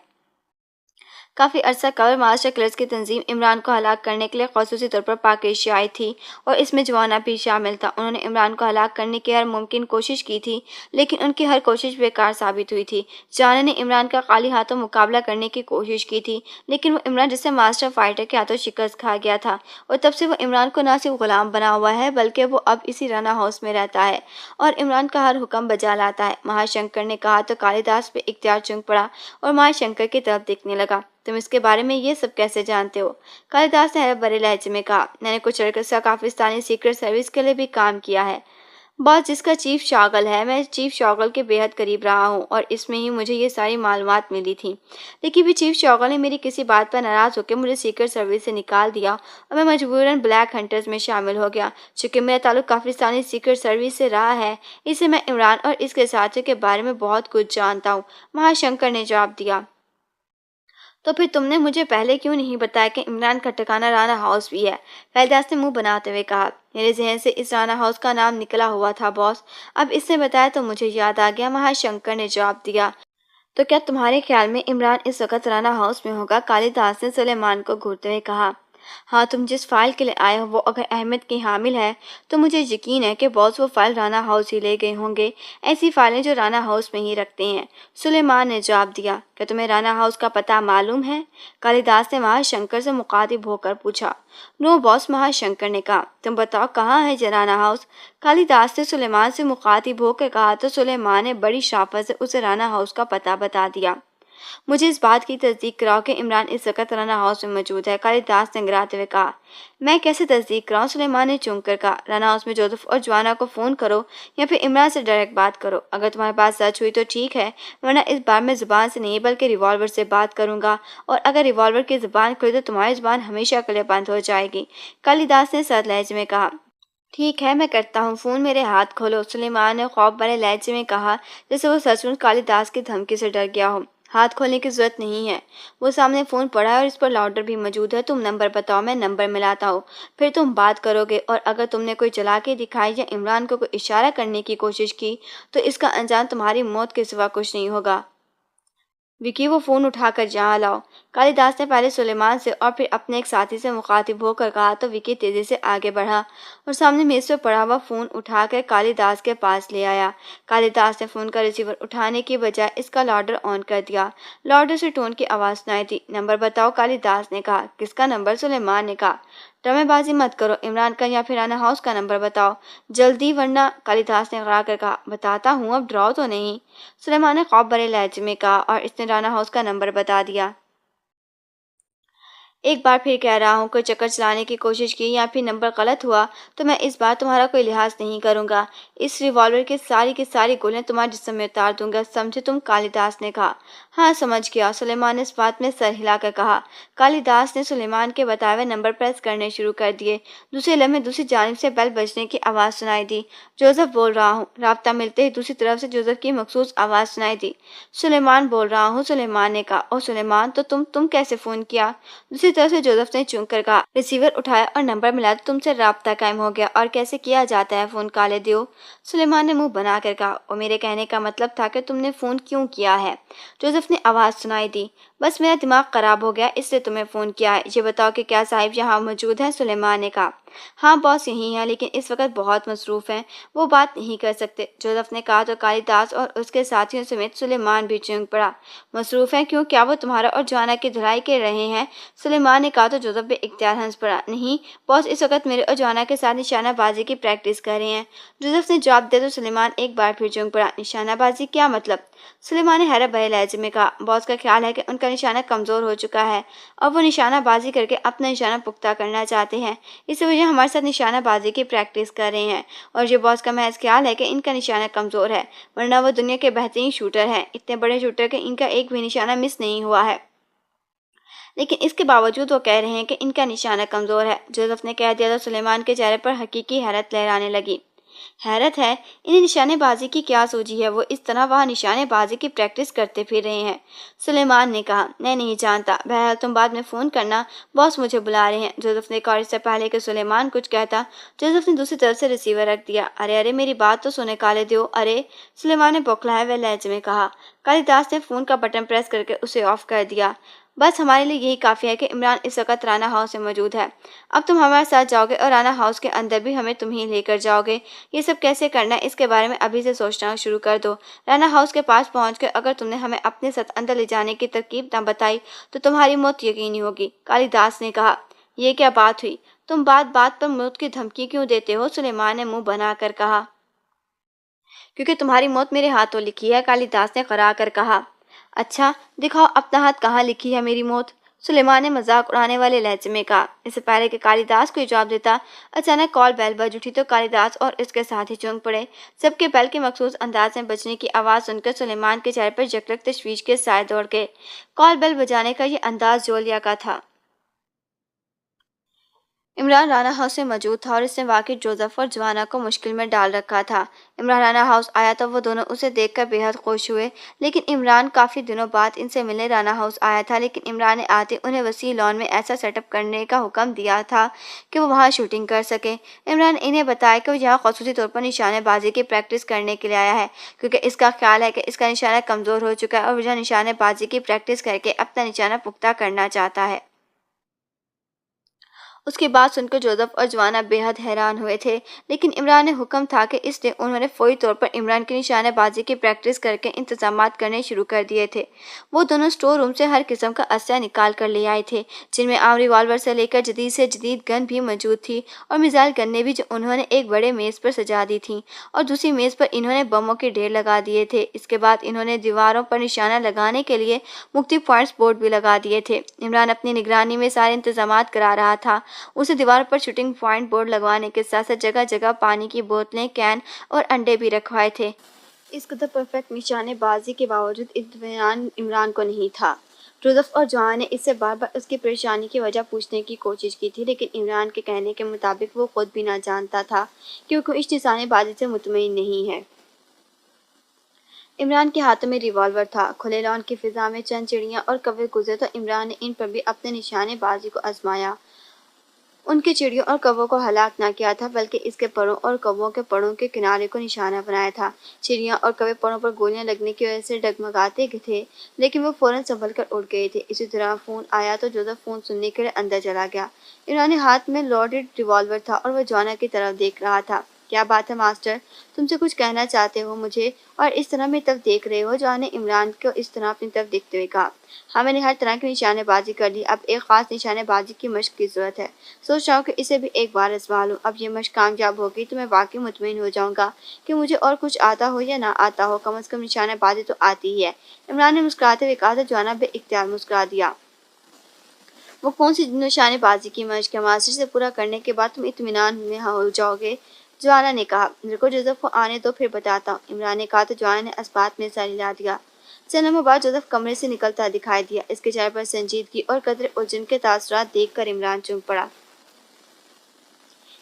Speaker 1: کافی عرصہ قبل ماسٹر کلرز کی تنظیم عمران کو ہلاک کرنے کے لیے خصوصی طور پر پاک ایشیا آئی تھی اور اس میں جوانا بھی شامل تھا۔ انہوں نے عمران کو ہلاک کرنے کی ہر ممکن کوشش کی تھی، لیکن ان کی ہر کوشش بیکار ثابت ہوئی تھی۔ جوانا نے عمران کا خالی ہاتھوں مقابلہ کرنے کی کوشش کی تھی، لیکن وہ عمران جسے ماسٹر فائٹر کے ہاتھوں شکست کھا گیا تھا، اور تب سے وہ عمران کو نہ صرف غلام بنا ہوا ہے بلکہ وہ اب اسی رانا ہاؤس میں رہتا ہے اور عمران کا ہر حکم بجا لاتا ہے۔ مہا شنکر نے کہا تو کالیداس پہ اختیار چونک پڑا اور مہا شنکر کی طرف دیکھنے لگا۔ تم اس کے بارے میں یہ سب کیسے جانتے ہو؟ کالیداس نے حیرت بھرے لہجے میں کہا، میں نے کچھ عرصہ پاکستانی سیکرٹ سروس کے لیے بھی کام کیا ہے، باس جس کا چیف شاغل ہے۔ میں چیف شاغل کے بے حد قریب رہا ہوں اور اس میں ہی مجھے یہ ساری معلومات ملی تھیں، لیکن بھی چیف شاغل نے میری کسی بات پر ناراض ہو کے مجھے سیکرٹ سروس سے نکال دیا اور میں مجبوراً بلیک ہنٹرز میں شامل ہو گیا۔ چونکہ میرا تعلق پاکستانی سیکرٹ سروس سے رہا ہے، اس سے میں عمران اور اس کے ساتھیوں کے بارے میں بہت کچھ جانتا ہوں، مہا شنکر نے جواب دیا۔ تو پھر تم نے مجھے پہلے کیوں نہیں بتایا کہ عمران کا ٹھکانہ رانا ہاؤس بھی ہے؟ کالیداس نے منہ بناتے ہوئے کہا، میرے ذہن سے اس رانا ہاؤس کا نام نکلا ہوا تھا باس، اب اس نے بتایا تو مجھے یاد آ گیا، مہا شنکر نے جواب دیا۔ تو کیا تمہارے خیال میں عمران اس وقت رانا ہاؤس میں ہوگا؟ کالیداس نے سلیمان کو گھورتے ہوئے کہا، ہاں، تم جس فائل کے لیے آئے ہو وہ اگر اہمیت کی حامل ہے تو مجھے یقین ہے کہ باس وہ فائل رانا ہاؤس ہی لے گئے ہوں گے، ایسی فائلیں جو رانا ہاؤس میں ہی رکھتے ہیں۔ سلیمان نے جواب دیا، کیا تمہیں رانا ہاؤس کا پتہ معلوم ہے؟ کالیداس نے مہا شنکر سے مخاطب ہو کر پوچھا۔ نو باس، مہا شنکر نے کہا، تم بتاؤ کہاں ہے یہ رانا ہاؤس؟ کالیداس نے سلیمان سے مخاطب ہو کر کہا تو سلیمان نے بڑی شرافت سے اسے رانا ہاؤس کا پتہ بتا دیا۔ مجھے اس بات کی تصدیق کراؤ کہ عمران اس وقت رانا ہاؤس میں موجود ہے، کالیداس نے گراتے ہوئے کہا۔ میں کیسے تصدیق کراؤں؟ سلیمان نے چونک کر کہا، رانا ہاؤس میں جوزف اور جوانا کو فون کرو یا پھر عمران سے ڈائریکٹ بات کرو۔ اگر تمہارے بات سچ ہوئی تو ٹھیک ہے، ورنہ اس بار میں زبان سے نہیں بلکہ ریوالور سے بات کروں گا، اور اگر ریوالور کی زبان کھلی تو تمہاری زبان ہمیشہ کے لیے بند ہو جائے گی، کالیداس نے سرد لہجے میں کہا۔ ٹھیک ہے، میں کرتا ہوں فون، میرے ہاتھ کھولو، سلیمان نے خوف بھرے لہجے میں کہا جیسے وہ سچ مچ کالیداس کی دھمکی سے ڈر گیا ہو۔ ہاتھ کھولنے کی ضرورت نہیں ہے، وہ سامنے فون پڑا ہے اور اس پر لاؤڈر بھی موجود ہے، تم نمبر بتاؤ، میں نمبر ملاتا ہوں، پھر تم بات کرو گے، اور اگر تم نے کوئی چلاکی دکھائی یا عمران کو کوئی اشارہ کرنے کی کوشش کی تو اس کا انجام تمہاری موت کے سوا کچھ نہیں ہوگا۔ وکی، وہ فون اٹھا کر یہاں لاؤ، کالیداس نے پہلے سلیمان سے اور پھر اپنے ایک ساتھی سے مخاطب ہو کر کہا تو وکی تیزی سے آگے بڑھا اور سامنے میز پہ پڑا ہوا فون اٹھا کر کالیداس کے پاس لے آیا۔ کالیداس نے فون کا ریسیور اٹھانے کی بجائے اس کا لاؤڈر آن کر دیا۔ لاؤڈر سے ٹون کی آواز سنائی دی۔ نمبر بتاؤ، کالیداس نے کہا۔ کس کا نمبر؟ سلیمان نے کہا۔ ڈرامے بازی مت کرو، عمران کا یا پھر رانا ہاؤس کا نمبر بتاؤ جلدی، ورنہ، کالیداس نے غرا کر کہا۔ بتاتا ہوں، اب ڈراؤ تو نہیں، سلیمان نے خوف بھرے لہجے میں کہا، اور اس نے رانا ہاؤس کا نمبر بتا دیا۔ ایک بار پھر کہہ رہا ہوں، کوئی چکر چلانے کی کوشش کی یا پھر نمبر غلط ہوا تو میں اس بار تمہارا کوئی لحاظ نہیں کروں گا، اس ریوالور کی ساری گولیاں تمہارے جسم میں اتار دوں گا، سمجھے تم؟ کالیداس نے کہا۔ ہاں، سمجھ گیا، سلیمان نے اس بات میں سر ہلا کر کہا۔ کالیداس نے سلیمان کے بتائے ہوئے نمبر پریس کرنے شروع کر دیے۔ دوسرے لمحے دوسری جانب سے بیل بجنے کی آواز سنائی دی۔ جوزف بول رہا ہوں، رابطہ ملتے ہی دوسری طرف سے جوزف کی مخصوص آواز سنائی دی۔ سلیمان بول رہا ہوں، سلیمان نے کہا۔ او سلیمان، تو تم کیسے فون کیا؟ دوسری طرف سے جوزف نے چونک کر کہا۔ ریسیور اٹھایا اور نمبر ملایا تو تم سے رابطہ قائم ہو گیا، اور کیسے کیا جاتا ہے فون؟ کالیدیو، سلیمان نے منہ بنا کر کہا۔ اور میرے کہنے کا مطلب تھا کہ تم نے فون کیوں کیا ہے؟ جوزف نے آواز سنائی دی۔ بس میرا دماغ خراب ہو گیا اس لیے تمہیں فون کیا ہے، یہ بتاؤ کہ کیا صاحب یہاں موجود ہیں؟ سلیمان نے کہا۔ ہاں بوس یہی ہے، لیکن اس وقت بہت مصروف ہیں، وہ بات نہیں کر سکتے، جوزف نے کہا تو کالی داس اور اس کے ساتھیوں سمیت سلیمان بھی چونک پڑا۔ مصروف ہیں کیوں؟ کیا وہ تمہارا اور جوانا کی دھلائی کر رہے ہیں؟ سلیمان نے کہا تو جوزف بھی اختیار ہنس پڑا۔ نہیں باس، اس وقت میرے اور جوانا کے ساتھ نشانہ بازی کی پریکٹس کر رہے ہیں، جوزف نے جواب دیا تو سلیمان ایک بار پھر چونک پڑا۔ نشانہ بازی؟ کیا مطلب؟ سلیمان نے حیرت بھرے لہجے میں کہا۔ باس کا خیال ہے کہ ان کا نشانہ کمزور ہو چکا ہے اور وہ نشانہ بازی کر کے اپنا نشانہ پختہ کرنا چاہتے ہیں، اسی وجہ ہمارے ساتھ نشانہ بازی کی پریکٹس کر رہے ہیں، اور یہ باس کا محض خیال ہے کہ ان کا نشانہ کمزور ہے، ورنہ وہ دنیا کے بہترین شوٹر ہیں، اتنے بڑے شوٹر کہ ان کا ایک بھی نشانہ مس نہیں ہوا ہے، لیکن اس کے باوجود وہ کہہ رہے ہیں کہ ان کا نشانہ کمزور ہے۔ جوزف نے کہہ دیا تو سلیمان کے چہرے پر حقیقی حیرت لہرانے لگی۔ حیرت ہے؟ انہیں نشانے بازی کی کیا سوجی ہے؟ وہ اس طرح وہاں نشانے بازی کی پریکٹس کرتے پھر رہے ہیں۔ سلیمان نے کہا۔ میں نہیں جانتا، بہرحال تم بعد میں فون کرنا، باس مجھے بلا رہے ہیں، جوزف نے کہا، اور اس سے پہلے کہ سلیمان کچھ کہتا جوزف نے دوسری طرف سے ریسیور رکھ دیا۔ ارے میری بات تو سنے کالے دیو، ارے سلیمان نے بوکھلائے ہوئے لہجے میں کہا۔ کالی داس نے فون کا بٹن پریس کر کے اسے آف کر دیا۔ بس ہمارے لیے یہی کافی ہے کہ عمران اس وقت رانا ہاؤس میں موجود ہے، اب تم ہمارے ساتھ جاؤ گے اور رانا ہاؤس کے اندر بھی ہمیں تم ہی لے کر جاؤ گے۔ یہ سب کیسے کرنا ہے اس کے بارے میں ابھی سے سوچنا شروع کر دو۔ رانا ہاؤس کے پاس پہنچ کر اگر تم نے ہمیں اپنے ساتھ اندر لے جانے کی ترکیب نہ بتائی تو تمہاری موت یقینی ہوگی، کالی داس نے کہا۔ یہ کیا بات ہوئی؟ تم بات بات پر موت کی دھمکی کیوں دیتے ہو؟ سلیمان نے منہ بنا کر کہا۔ کیونکہ تمہاری موت میرے ہاتھوں لکھی ہے، کالی داس نے خرا کر کہا۔ اچھا دکھاؤ اپنا ہاتھ، کہاں لکھی ہے میری موت؟ سلیمان نے مذاق اڑانے والے لہجے میں کہا۔ اس سے پہلے کہ کالی داس کو جواب دیتا، اچانک کال بیل بج اٹھی تو کالی داس اور اس کے ساتھی چونک پڑے۔ سب کے بیل کے مخصوص انداز میں بجنے کی آواز سن کر سلیمان کے چہرے پر جکلک تشویش کے سائے دوڑ گئے۔ کال بیل بجانے کا یہ انداز جولیا کا تھا۔ عمران رانا ہاؤس میں موجود تھا اور اس نے واقعی جوزف اور جوانا کو مشکل میں ڈال رکھا تھا۔ عمران رانا ہاؤس آیا تو وہ دونوں اسے دیکھ کر بے حد خوش ہوئے، لیکن عمران کافی دنوں بعد ان سے ملنے رانا ہاؤس آیا تھا، لیکن عمران نے آتے انہیں وسیع لان میں ایسا سیٹ اپ کرنے کا حکم دیا تھا کہ وہ وہاں شوٹنگ کر سکیں۔ عمران نے انہیں بتایا کہ وہ یہاں خصوصی طور پر نشانے بازی کی پریکٹس کرنے کے لیے آیا ہے، کیونکہ اس کا خیال ہے کہ اس کا نشانہ کمزور ہو چکا ہے اور وہ یہاں نشانے بازی کی پریکٹس کر کے اپنا نشانہ پختہ کرنا چاہتا ہے۔ اس کی بات سن کر جوزف اور جوانا بے حد حیران ہوئے تھے، لیکن عمران نے حکم تھا کہ اس لیے انہوں نے فوری طور پر عمران کی نشانہ بازی کی پریکٹس کر کے انتظامات کرنے شروع کر دیے تھے۔ وہ دونوں سٹور روم سے ہر قسم کا اسلحہ نکال کر لے آئے تھے، جن میں عام ریوالور سے لے کر جدید سے جدید گن بھی موجود تھی، اور میزائل گنیں بھی جو انہوں نے ایک بڑے میز پر سجا دی تھیں، اور دوسری میز پر انہوں نے بموں کے ڈھیر لگا دیے تھے۔ اس کے بعد انہوں نے دیواروں پر نشانہ لگانے کے لیے مختلف پوائنٹس بورڈ بھی لگا دیے تھے۔ عمران اپنی نگرانی میں سارے انتظامات کرا رہا تھا۔ اسے دیوار پر شوٹنگ پوائنٹ بورڈ لگوانے کے ساتھ ساتھ جگہ جگہ پانی کی بوتلیں، کین اور انڈے بھی رکھوائے تھے۔ اس قدر پرفیکٹ نشانے بازی کے باوجود اطمینان عمران کو نہیں تھا۔ جوزف اور جوان نے اس سے بار بار اس کی پریشانی کی وجہ پوچھنے کی کوشش کی تھی، لیکن عمران کے کہنے کے مطابق وہ خود بھی نہ جانتا تھا کہ وہ اس نشانے بازی سے مطمئن نہیں ہے۔ عمران کے ہاتھوں میں ریوالور تھا۔ کھلے لان کی فضا میں چند چڑیاں اور کوے گزرے تو عمران نے ان پر بھی اپنے نشانے بازی کو آزمایا۔ ان کے چڑیوں اور کووں کو ہلاک نہ کیا تھا، بلکہ اس کے پروں اور کووں کے پروں کے کنارے کو نشانہ بنایا تھا۔ چڑیاں اور کوے پروں پر گولیاں لگنے کی وجہ سے ڈگمگاتے تھے، لیکن وہ فوراً سنبھل کر اڑ گئے تھے۔ اسی طرح فون آیا تو جوزف فون سننے کے لیے اندر چلا گیا۔ عمران کے ہاتھ میں لوڈڈ ریوالور تھا اور وہ جوانا کی طرف دیکھ رہا تھا۔ کیا بات ہے ماسٹر؟ تم سے کچھ کہنا چاہتے ہو مجھے اور اس طرح میری طرف دیکھ رہے ہو؟ جوان نے عمران کو اس طرح اپنی طرف دیکھتے ہوئے کہا۔ ہاں میں نے ہر طرح کی نشانے بازی کر لی، اب ایک خاص نشانے بازی کی مشق کی ضرورت ہے، سوچ رہا ہوں کہ اسے بھی ایک بار آزما لوں۔ اب یہ مشق کامیاب ہوگی تو میں واقعی مطمئن ہو جاؤں گا کہ مجھے اور کچھ آتا ہو یا نہ آتا ہو، کم از کم نشانہ بازی تو آتی ہی ہے۔ عمران نے مسکراتے ہوئے کہا تو جوانا بے اختیار مسکرا دیا۔ وہ کون سی نشانے بازی کی مشق ہے؟ ماسٹر سے پورا کرنے کے بعد تم اطمینان میں ہو جاؤ گے، جوانا نے کہا۔ رکو جوزف کو آنے دو پھر بتاتا ہوں، عمران نے کہا تو جوانا نے اسبات میں سر ہلا دیا۔ چند لمحوں بعد جوزف کمرے سے نکلتا دکھائی دیا۔ اس کے چہرے پر سنجیدگی اور قدر الجھن کے تاثرات دیکھ کر عمران چونک پڑا۔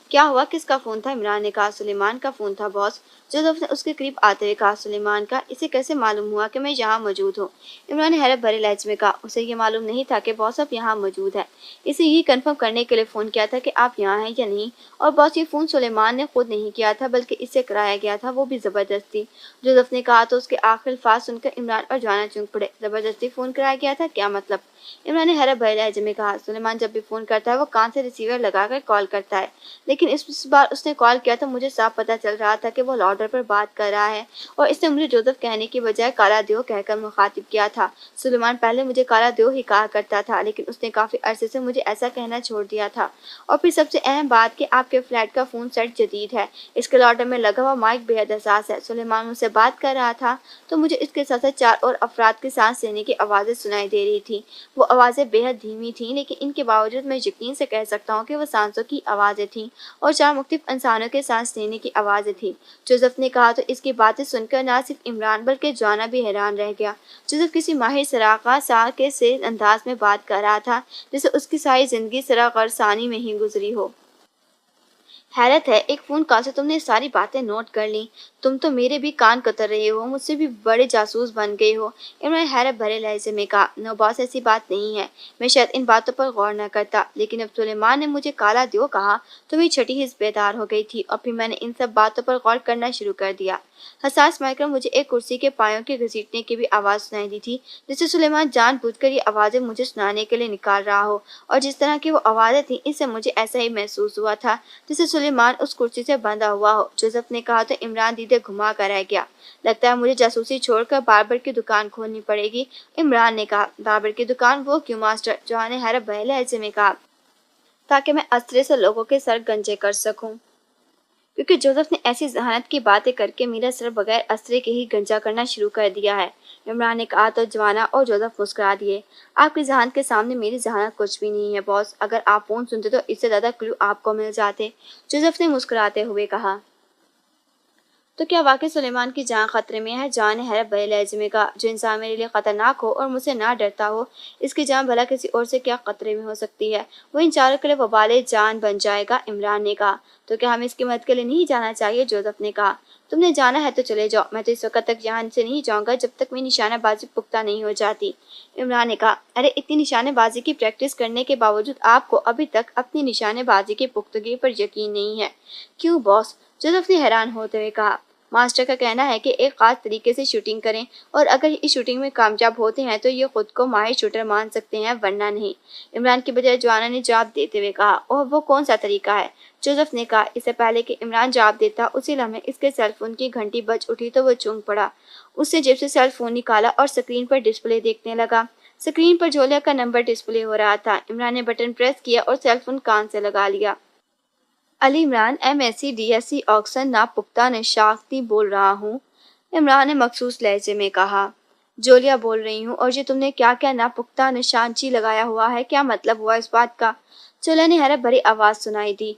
Speaker 1: کیا ہوا؟ کس کا فون تھا؟ عمران نے کہا۔ سلیمان کا فون تھا باس۔ جوزف نے اس کے قریب آتے ہوئے کہا۔ سلیمان کا؟ اسے کیسے معلوم ہوا کہ میں یہاں موجود ہوں؟ عمران نے حیرت بھرے لہجے میں کہا۔ اسے یہ معلوم نہیں تھا کہ باس اب یہاں موجود ہے۔ اسے یہ کنفرم کرنے کے لیے فون کیا تھا کہ آپ یہاں ہیں یا نہیں۔ اور باس، یہ فون سلیمان نے خود نہیں کیا تھا بلکہ اس سے کرایا گیا تھا، وہ بھی زبردستی۔ جوزف نے کہا تو اس کے آخری الفاظ سن کر عمران اور جوانا چونک پڑے۔ زبردستی فون کرایا گیا تھا؟ کیا مطلب؟ عمران نے حیرت بھرے لہجے میں کہا۔ سلیمان جب بھی فون کرتا ہے وہ کان سے ریسیور لگا کر کال کرتا ہے، لیکن اس بار اس نے کال کیا تو مجھے صاف پتہ چل رہا تھا کہ وہ لاؤڈ پر بات کر رہا ہے، اور اس نے مجھے جوزف کہنے کی بجائے کالا دیو کہہ کر مخاطب کیا تھا۔ سلیمان پہلے مجھے کالا دیو ہی کہا کرتا تھا، لیکن اس نے کافی عرصے سے مجھے ایسا کہنا چھوڑ دیا تھا۔ اور پھر سب سے اہم بات کہ آپ کے فلیٹ کا فون سیٹ جدید ہے، اس کے لاؤڈر میں لگا ہوا مائک بے حد حساس ہے۔ سلیمان مجھ سے بات کر رہا تھا تو مجھے اس کے ساتھ ساتھ 4 اور افراد کی سانس لینے کی آوازیں سنائی دے رہی تھیں۔ وہ آوازیں بے حد دھیمی تھیں، لیکن ان کے باوجود میں یقین سے کہہ سکتا ہوں کہ وہ سانسوں کی آوازیں تھیں، اور 4 مختلف انسانوں کے سانس لینے کی آوازیں تھیں۔ جوزف نے کہا تو اس کی باتیں سن کر نہ صرف عمران بلکہ جوانا بھی حیران رہ گیا۔ جوزف کسی ماہر سراغا سا کے سے انداز میں بات کر رہا تھا جیسے اس کی ساری زندگی سراغرسانی میں ہی گزری ہو۔ حیرت ہے، ایک فون کال سے تم نے ساری باتیں نوٹ کر لیں۔ تم تو میرے بھی کان کتر رہے ہو، مجھ سے بھی بڑے جاسوس بن گئے ہو۔ عمران نے حیرت بھرے لہجے میں کہا۔ نو باس، ایسی بات نہیں ہے، میں شاید ان باتوں پر غور نہ کرتا، لیکن اب سلیمان نے مجھے کالا دیو کہا تو میری چھٹی حس بیدار ہو گئی تھی، اور پھر میں نے ان سب باتوں پر غور کرنا شروع کر دیا۔ حساس مائک پر مجھے ایک کرسی کے پایوں کے گھسیٹنے کی بھی آواز سنائی دی تھی، جسے سلیمان جان بوجھ کر یہ آوازیں مجھے سنانے کے لیے نکال رہا ہو، اور جس طرح کی وہ آوازیں تھیں اس سے مجھے ایسا ہی محسوس ہوا تھا جسے سلیمان اس کرسی سے بندھا ہوا ہو۔ جوزف نے کہا تو عمران دیدے گھما کر رہ گیا۔ لگتا ہے مجھے جاسوسی چھوڑ کر باربر کی دکان کھولنی پڑے گی، عمران نے کہا۔ باربر کی دکان؟ وہ کیوں ماسٹر؟ جوان نے حیرت بھرے لہجے میں کہا۔ تاکہ میں اسرے سے لوگوں کے سر گنجے کر سکوں۔ کیونکہ جوزف نے ایسی ذہانت کی باتیں کر کے میرا سر بغیر اسرے کے ہی گنجا کرنا شروع کر دیا ہے، عمران نے کہا تو جوانا اور جوزف مسکرا دیے۔ آپ کی ذہانت کے سامنے میری ذہانت کچھ بھی نہیں ہے باس، اگر آپ فون سنتے تو اس سے زیادہ کلو آپ کو مل جاتے، جوزف نے مسکراتے ہوئے کہا۔ تو کیا واقعی سلیمان کی جان خطرے میں ہے؟ جان نے حیرت بھرے لہجے میں کہا۔ جو انسان میرے لیے خطرناک ہو اور مجھ سے نہ ڈرتا ہو، اس کی جان بھلا کسی اور سے کیا خطرے میں ہو سکتی ہے؟ وہ ان چاروں کے لیے وبال جان بن جائے گا، عمران نے کہا۔ تو کیا ہمیں اس کی مدد کے لیے نہیں جانا چاہیے؟ جوزف نے کہا۔ تم نے جانا ہے تو چلے جاؤ، میں تو اس وقت تک یہاں سے نہیں جاؤں گا جب تک میری نشانہ بازی پختہ نہیں ہو جاتی، عمران نے کہا۔ ارے اتنی نشانے بازی کی پریکٹس کرنے کے باوجود آپ کو ابھی تک اپنی نشانے بازی کی پختگی پر یقین نہیں ہے، کیوں باس؟ جوزف نے حیران ہوتے ہوئے کہا۔ ماسٹر کا کہنا ہے کہ ایک خاص طریقے سے شوٹنگ کریں، اور اگر اس شوٹنگ میں کامیاب ہوتے ہیں تو یہ خود کو ماہر شوٹر مان سکتے ہیں، ورنہ نہیں، عمران کی بجائے جوانا نے جواب دیتے ہوئے کہا۔ اور وہ کون سا طریقہ ہے؟ جوزف نے کہا۔ اس سے پہلے کہ عمران جواب دیتا اسی لمحے اس کے سیل فون کی گھنٹی بج اٹھی تو وہ چونک پڑا۔ اس نے جیب سے سیل فون نکالا اور اسکرین پر ڈسپلے دیکھنے لگا۔ اسکرین پر جولیا کا نمبر ڈسپلے ہو رہا تھا۔ عمران نے بٹن پریس کیا اور سیل فون کان سے لگا لیا۔ Ali Imran, M S C D S C آکسن ناپختہ نشاختی بول رہا ہوں، عمران نے مخصوص لہجے میں کہا۔ جولیا بول رہی ہوں، اور یہ تم نے کیا کیا ناپختہ نشانچی لگایا ہوا ہے؟ کیا مطلب ہوا اس بات کا؟ جولیا نے حیرت بھری آواز سنائی دی۔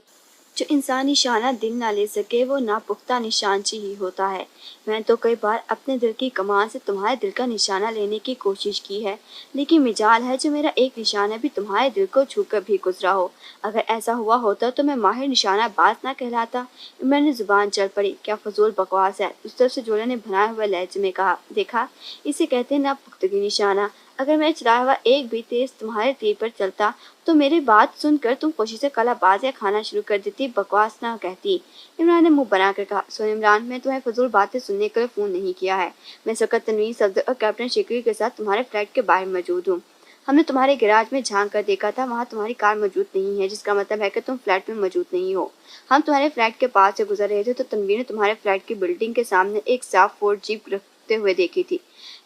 Speaker 1: جو انسان نشانہ دل نہ لے سکے وہ ناپختہ نشانچی ہی ہوتا ہے۔ میں تو کئی بار اپنے دل کی کمان سے تمہارے دل کا نشانہ لینے کی کوشش کی ہے، لیکن مجال ہے جو میرا ایک نشانہ بھی تمہارے دل کو چھو کر بھی گزرا ہو۔ اگر ایسا ہوا ہوتا تو میں ماہر نشانہ باز نہ کہلاتا، میں نے زبان چل پڑی۔ کیا فضول بکواس ہے، اس طرف سے جولیا نے بھنائے ہوئے لہجے میں کہا۔ دیکھا، اسے کہتے ہیں ناپختگی نشانہ۔ اگر میں چلایا ہوا ایک بھی تیز تمہارے تیر پر چلتا تو میری بات سن کر تم خوشی سے کلا بازیاں کھانا شروع کر دیتی، بکواس نہ کہتی، عمران نے منہ بنا کر کہا۔ سن عمران، میں تمہیں فضول باتیں سننے کے لیے فون نہیں کیا ہے، میں اس وقت تنویر صفدر اور کیپٹن شکری کے ساتھ تمہارے فلیٹ کے باہر موجود ہوں۔ ہم نے تمہارے گیراج میں جھانک کر دیکھا تھا، وہاں تمہاری کار موجود نہیں ہے، جس کا مطلب ہے کہ تم فلیٹ میں موجود نہیں ہو۔ ہم تمہارے فلیٹ کے پاس سے گزر رہے تھے تو تنویر نے تمہارے فلیٹ کی بلڈنگ کے سامنے ایک صاف فورڈ جیپ رکھتے ہوئے دیکھی تھی۔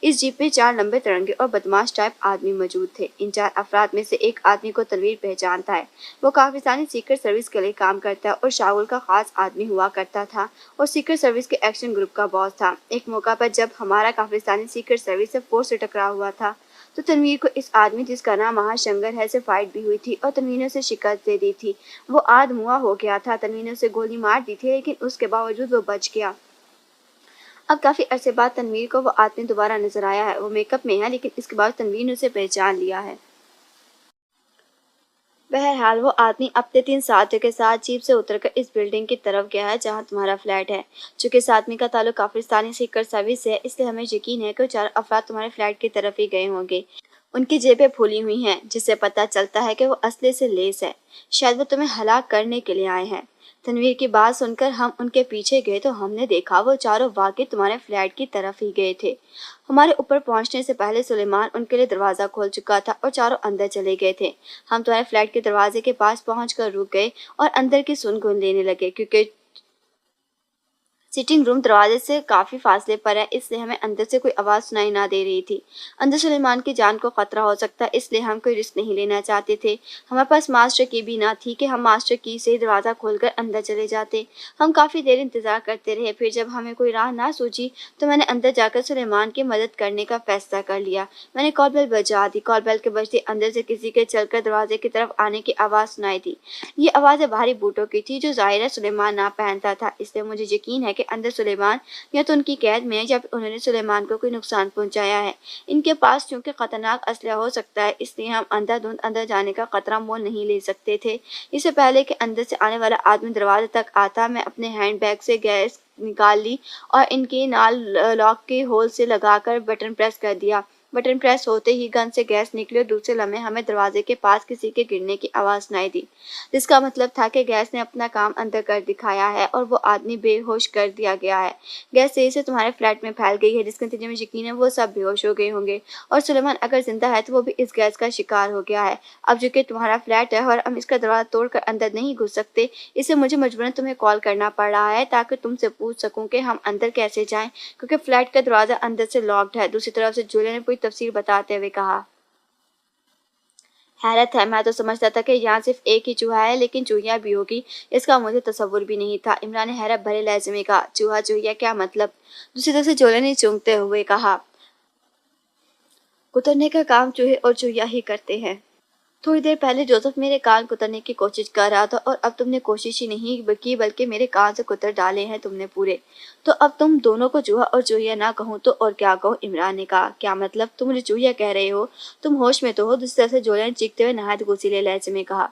Speaker 1: اس جیپ میں 4 لمبے ترنگے اور بدماش ٹائپ آدمی موجود تھے۔ ان 4 افراد میں سے ایک آدمی کو تنویر پہچانتا ہے، وہ پاکستانی سیکرٹ سروس کے لیے کام کرتا ہے اور شاول کا خاص آدمی ہوا کرتا تھا اور سیکرٹ سروس کے ایکشن گروپ کا باس تھا۔ ایک موقع پر جب ہمارا پاکستانی سیکرٹ سروس سے فورس سے ٹکراؤ ہوا تھا تو تنویر کو اس آدمی جس کا نام مہا شنکر ہے سے فائٹ بھی ہوئی تھی اور تنویر نے اسے شکست دے دی تھی۔ وہ آدموا ہو گیا تھا، تنویر نے اسے گولی مار دی تھی، لیکن اس کے باوجود وہ بچ گیا۔ اب کافی عرصے بعد تنویر کو وہ آدمی دوبارہ نظر آیا ہے، وہ میک اپ میں ہے، لیکن اس کے بعد تنویر نے اسے پہچان لیا ہے۔ बहरहाल वो आदमी अपने 3 साथियों के साथ जीप से उतरकर इस बिल्डिंग की तरफ गया है जहां तुम्हारा फ्लैट है। चूंकि इस आदमी का ताल्लुक काफिस्तानी सीक्रेट सर्विस से है, इसलिए हमें यकीन है कि वो 4 अफराद तुम्हारे फ्लैट की तरफ ही गए होंगे। उनकी जेबें फूली हुई हैं, जिससे पता चलता है कि वो असले से लेस है। शायद वो तुम्हें हलाक करने के लिए आए हैं। तनवीर की बात सुनकर हम उनके पीछे गए तो हमने देखा वो चारों वाकई तुम्हारे फ्लैट की तरफ ही गए थे। हमारे ऊपर पहुंचने से पहले सुलेमान उनके लिए दरवाज़ा खोल चुका था और चारों अंदर चले गए थे। हम तुम्हारे फ्लैट के दरवाजे के पास पहुंचकर रुक गए और अंदर की सुन-गुन लेने लगे, क्योंकि सिटिंग रूम दरवाजे से काफी फासले पर है, इसलिए हमें अंदर से कोई आवाज सुनाई ना दे रही थी। अंदर सुलेमान की जान को खतरा हो सकता है, इसलिए हम कोई रिस्क नहीं लेना चाहते थे। हमारे पास मास्टर की भी ना थी कि हम मास्टर की से दरवाजा खोलकर अंदर चले जाते। हम काफी देर इंतजार करते रहे, फिर जब हमें कोई राह ना सूझी तो मैंने अंदर जाकर सुलेमान की मदद करने का फैसला कर लिया। मैंने कॉल बेल बजा दी। कॉल बेल के बजते अंदर से किसी के चलकर दरवाजे की तरफ आने की आवाज सुनाई दी। ये आवाज़ें भारी बूटों की थी जो ज़ाहिर सुलेमान ना पहनता था, इसलिए मुझे यकीन है कि अंदर सुलेमान या तो उनकी कैद में है या फिर उन्होंने सुलेमान को कोई नुकसान पहुंचाया है। इनके पास चूंकि खतरनाक असलहा हो सकता है, इसलिए हम अंधाधुंध अंदर जाने का खतरा मोल नहीं ले सकते थे। इससे पहले कि अंदर से आने वाला आदमी दरवाजे तक आता, मैं अपने हैंड बैग से गैस निकाल ली और इनके नाल लॉक के होल से लगाकर बटन प्रेस कर दिया। बटन प्रेस होते ही गन से गैस निकली और दूसरे लम्हे हमें दरवाजे के पास किसी के गिरने की आवाज़ सुनाई दी, जिसका मतलब था कि गैस ने अपना काम अंदर कर दिखाया है और वो आदमी बेहोश कर दिया गया है। गैस तेजी से तुम्हारे फ्लैट में फैल गई है, जिसके नतीजे में यकीन है वो सब बेहोश हो गए होंगे और सुलेमान अगर जिंदा है तो वो भी इस गैस का शिकार हो गया है। अब जो कि तुम्हारा फ्लैट है और हम इसका दरवाजा तोड़कर अंदर नहीं घुस सकते, इससे मुझे मजबूरन तुम्हें कॉल करना पड़ रहा है ताकि तुमसे पूछ सकूं कि हम अंदर कैसे जाएं, क्योंकि फ्लैट का दरवाजा अंदर से लॉक्ड है। दूसरी तरफ से जूलिया ने पूरी तफसीर बताते हुए कहा। हैरत है, मैं तो समझता था कि यहाँ सिर्फ एक ही चूहा है, लेकिन चूहिया भी होगी, इसका मुझे तसव्वुर भी नहीं था। इमरान ने हैरत भरे लहजे में कहा, चूहा चूहिया क्या मतलब? दूसरी तरफ से जूलिया ने चूमते हुए कहा, कुतरने का काम चूहे और चूहिया ही करते हैं। थोड़ी देर पहले जोसेफ मेरे कान कुतरने की कोशिश कर रहा था और अब तुमने कोशिश ही नहीं की बल्कि मेरे कान से कुतर डाले हैं तुमने पूरे। तो अब तुम दोनों को चूहा और चूहिया ना कहूँ तो और क्या कहूँ? इमरान ने कहा। क्या मतलब? तुम मुझे चूहिया कह रहे हो? तुम होश में तो हो? दूसरी तरफ से जोलिया ने चीखते हुए नहायत गुस्सीले लहजे में कहा।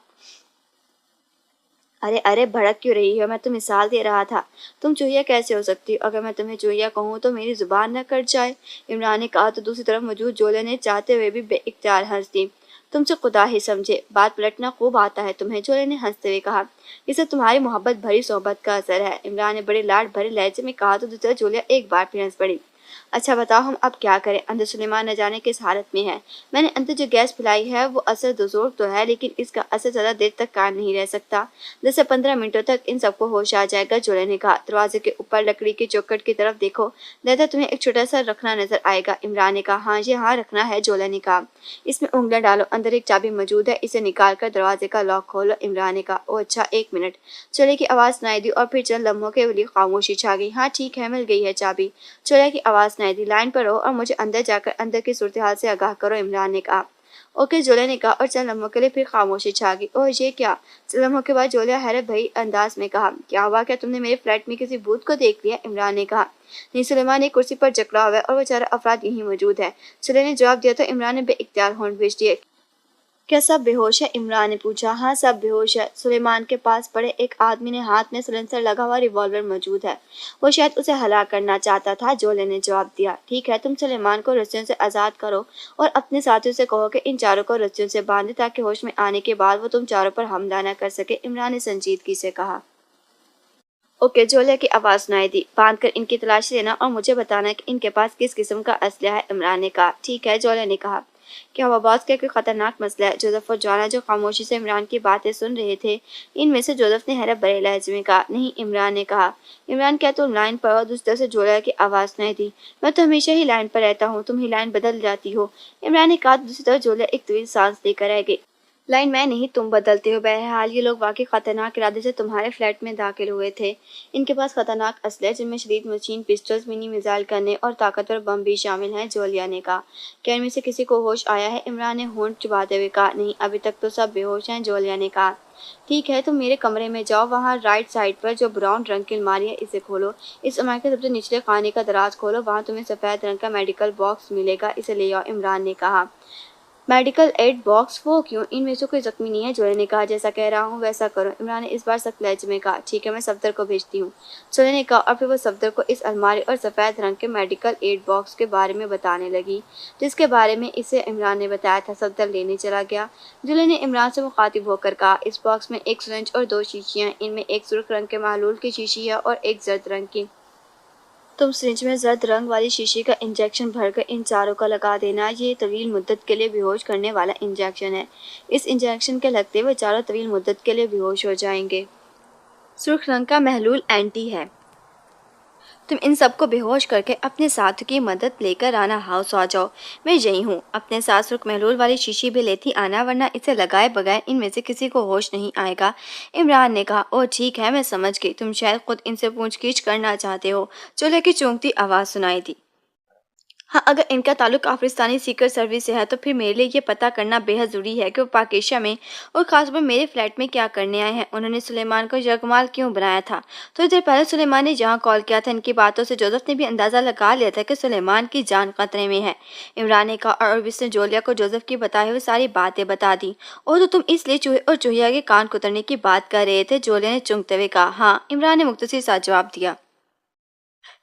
Speaker 1: अरे अरे, भड़क क्यों रही हो? मैं तो मिसाल दे रहा था। तुम चूहिया कैसे हो सकती हो? अगर मैं तुम्हें चूहिया कहूँ तो मेरी जुबान न कट जाए? इमरान ने कहा तो दूसरी तरफ मौजूद जोलिया ने चाहते हुए भी बेइख्तियार हंस दी। तुमसे खुदा ही समझे, बात पलटना खूब आता है तुम्हें, जोलिया ने हंसते हुए कहा। ये सब तुम्हारी मोहब्बत भरी सोहबत का असर है, इमरान ने बड़े लाड भरे लहजे में कहा तो दूसरी तरफ जोलिया एक बार फिर हंस पड़ी। अच्छा बताओ हम अब क्या करें? अंदर सुलेमान न जाने किस हालत में है। मैंने अंदर जो गैस पिलाई है वो असर दुज़ोर तो है, लेकिन इसका असर ज़्यादा देर तक कायम नहीं रह सकता। 10 से 15 मिनटों तक इन सबको होश आ जाएगा, जोले ने कहा। दरवाजे के ऊपर लकड़ी की चौखट की तरफ देखो, दादा तुम्हें एक छोटा सा रखना नजर आएगा। इमरान ने कहा। हाँ जी हाँ, रखना है, जोले ने कहा। इसमें उंगलियां डालो, अंदर एक चाबी मौजूद है, इसे निकाल कर दरवाजे का लॉक खोलो। इमरान ने कहा। ओ अच्छा, 1 मिनट। चोले की आवाज़ सुनाई दी और फिर चंद लम्हों के लिए खामोशी छा गई। हाँ ठीक है, मिल गई है चाबी। चोले की आवाज़ सुनाई दी। लाइन पर रहो और मुझे अंदर जाकर अंदर की सूरत हाल से आगाह करो, इमरान ने कहा। ओके, जोलिया ने कहा और चंद लम्हों के लिए फिर खामोशी छा गई। ओह ये क्या? चंद लम्हों के बाद जोलिया हैरत भरी अंदाज में कहा। क्या हुआ? क्या तुमने मेरे फ्लैट में किसी भूत को देख लिया? इमरान ने कहा। नहीं, सुलेमान एक कुर्सी पर जकड़ा हुआ है और वो चार अफराद यहीं मौजूद है। जोलिया ने जवाब दिया तो इमरान ने बेइख्तियार होंठ भेज दिए। क्या सब बेहोश है? इमरान ने पूछा। हाँ सब बेहोश है। सुलेमान के पास पड़े एक आदमी ने हाथ में सिलेंसर लगा हुआ रिवॉल्वर मौजूद है, वो शायद उसे हलाक करना चाहता था, जोले ने जवाब दिया। ठीक है, तुम सुलेमान को रस्सियों से आज़ाद करो और अपने साथियों से कहो कि इन चारों को रस्सियों से बांधे ताकि होश में आने के बाद वो तुम चारों पर हमला न कर सके, इमरान ने संजीदगी से कहा। ओके, जोलिया की आवाज़ सुनाई दी। बांध कर इनकी तलाशी लेना और मुझे बताना कि इनके पास किस किस्म का असलहा है, इमरान ने कहा। ठीक है, जोलिया ने कहा। क्या हुआ बॉस? क्या कोई खतरनाक मसला है? जोसेफ और जॉना जो खामोशी से इमरान की बातें सुन रहे थे, इनमें से जोसेफ ने हैरत भरे लहजे में कहा। नहीं, इमरान ने कहा। इमरान क्या तुम लाइन पर हो? दूसरी तरफ से जोलिया की आवाज़ सुनाई दी। मैं तो हमेशा ही लाइन पर रहता हूँ, तुम ही लाइन बदल जाती हो, इमरान ने कहा। दूसरी तरफ जोलिया एक तवील सांस लेकर रह गई। लाइन मैं नहीं, तुम बदलते हो। बहरहाल ये लोग वाकई खतरनाक इरादे से तुम्हारे फ्लैट में दाखिल हुए थे। इनके पास खतरनाक असलहे जिनमें शदीद मशीन पिस्टल्स, मिनी मिसाइल गन्ने और ताकतवर बम भी शामिल हैं, जोलिया ने कहा। क्या इनमें से किसी को होश आया है? इमरान ने होंठ चुबाते हुए कहा। नहीं, अभी तक तो सब बेहोश हैं, जोलिया ने कहा। ठीक है, तुम मेरे कमरे में जाओ, वहाँ राइट साइड पर जो ब्राउन रंग की अलमारी है इसे खोलो। इस अलमारी के सबसे निचले खाने का दराज खोलो, वहाँ तुम्हें सफ़ेद रंग का मेडिकल बॉक्स मिलेगा, इसे ले आओ, इमरान ने कहा। Medical aid box? वो क्यों? इनमें से कोई जख्मी नहीं है, जोले ने कहा। जैसा कह रहा हूँ वैसा करो, इमरान ने इस बार सख्त लहजे में कहा। ठीक है, मैं सफदर को भेजती हूँ, जोले ने कहा, और फिर वो सफदर को इस अलमारी और सफ़ेद रंग के मेडिकल एड बॉक्स के बारे में बताने लगी, जिसके बारे में इसे इमरान ने बताया था। सफदर लेने चला गया। जोले ने इमरान से मुखातिब होकर कहा, इस बॉक्स में एक सिरिंज और 2 शीशियाँ, इनमें एक सुर्ख रंग के महलूल की शीशी है और एक जर्द रंग की। तुम सिरिंज में जर्द रंग वाली शीशी का इंजेक्शन भरकर इन चारों का लगा देना। ये तवील मुद्दत के लिए बेहोश करने वाला इंजेक्शन है। इस इंजेक्शन के लगते हुए चारों तवील मुद्दत के लिए बेहोश हो जाएंगे। सुर्ख रंग का महलूल एंटी है। तुम इन सबको बेहोश करके अपने साथ की मदद लेकर आना हाउस आ जाओ। मैं यही हूँ। अपने साथ सुर्ख महलूल वाली शीशी भी लेती आना, वरना इसे लगाए बगैर इनमें से किसी को होश नहीं आएगा। इमरान ने कहा, ओ ठीक है, मैं समझ गई। तुम शायद खुद इनसे पूछगीछ करना चाहते हो। चूल्हे की चौंकती आवाज़ सुनाई दी। हाँ, अगर इनका ताल्लुक अफगानिस्तानी सीक्रेट सर्विस से है तो फिर मेरे लिए ये पता करना बेहद ज़रूरी है कि वो पाकेशा में और ख़ासतौर पर मेरे फ्लैट में क्या करने आए हैं। उन्होंने सुलेमान को यरगमाल क्यों बनाया था? थोड़ी देर पहले सुलेमान ने जहाँ कॉल किया था, इनकी बातों से जोसेफ ने भी अंदाज़ा लगा लिया था कि सुलेमान की जान खतरे में है। इमरान ने कहा, और उसने जोलिया को जोसेफ की बताए हुए सारी बातें बता दी। और तो तुम इसलिए चूहे और चूहिया के कान कुतरने की बात कर रहे थे? जोलिया ने चुंकते हुए कहा। हाँ, इमरान ने मुख्तसर सा जवाब दिया।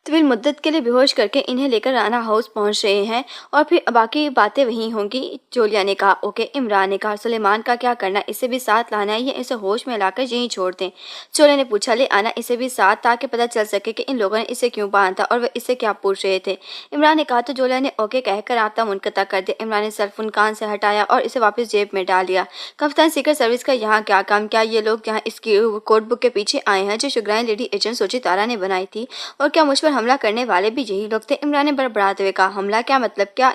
Speaker 1: तवील मुद्दत के लिए बेहोश करके इन्हें लेकर राना हाउस पहुंच रहे हैं और फिर बाकी बातें वहीं होंगी, जोलिया ने कहा। ओके, इमरान ने कहा। सुलेमान का क्या करना? इसे भी साथ लाना है या इसे होश में लाकर यहीं छोड़ दें? जोलिया ने पूछा। ले आना इसे भी साथ, ताकि पता चल सके कि इन लोगों ने इसे क्यों बांधा और वे इससे क्या पूछ रहे थे। इमरान ने कहा। तो जोलिया ने ओके कहकर राब्ता मुनक़ता कर दिया। इमरान ने सेलफोन कान से हटाया और इसे वापस जेब में डाल दिया। कप्तान सीक्रेट सर्विस का यहाँ क्या काम? क्या ये लोग यहाँ इसकी कोड बुक के पीछे आए हैं जो शुगराइन लेडी एजेंट सोची तारा ने बनाई थी? और क्या मुझ पर हमला करने वाले भी यही लोग थे? इमरान ने बड़बड़ाते हुए कहा। हमला? क्या मतलब? क्या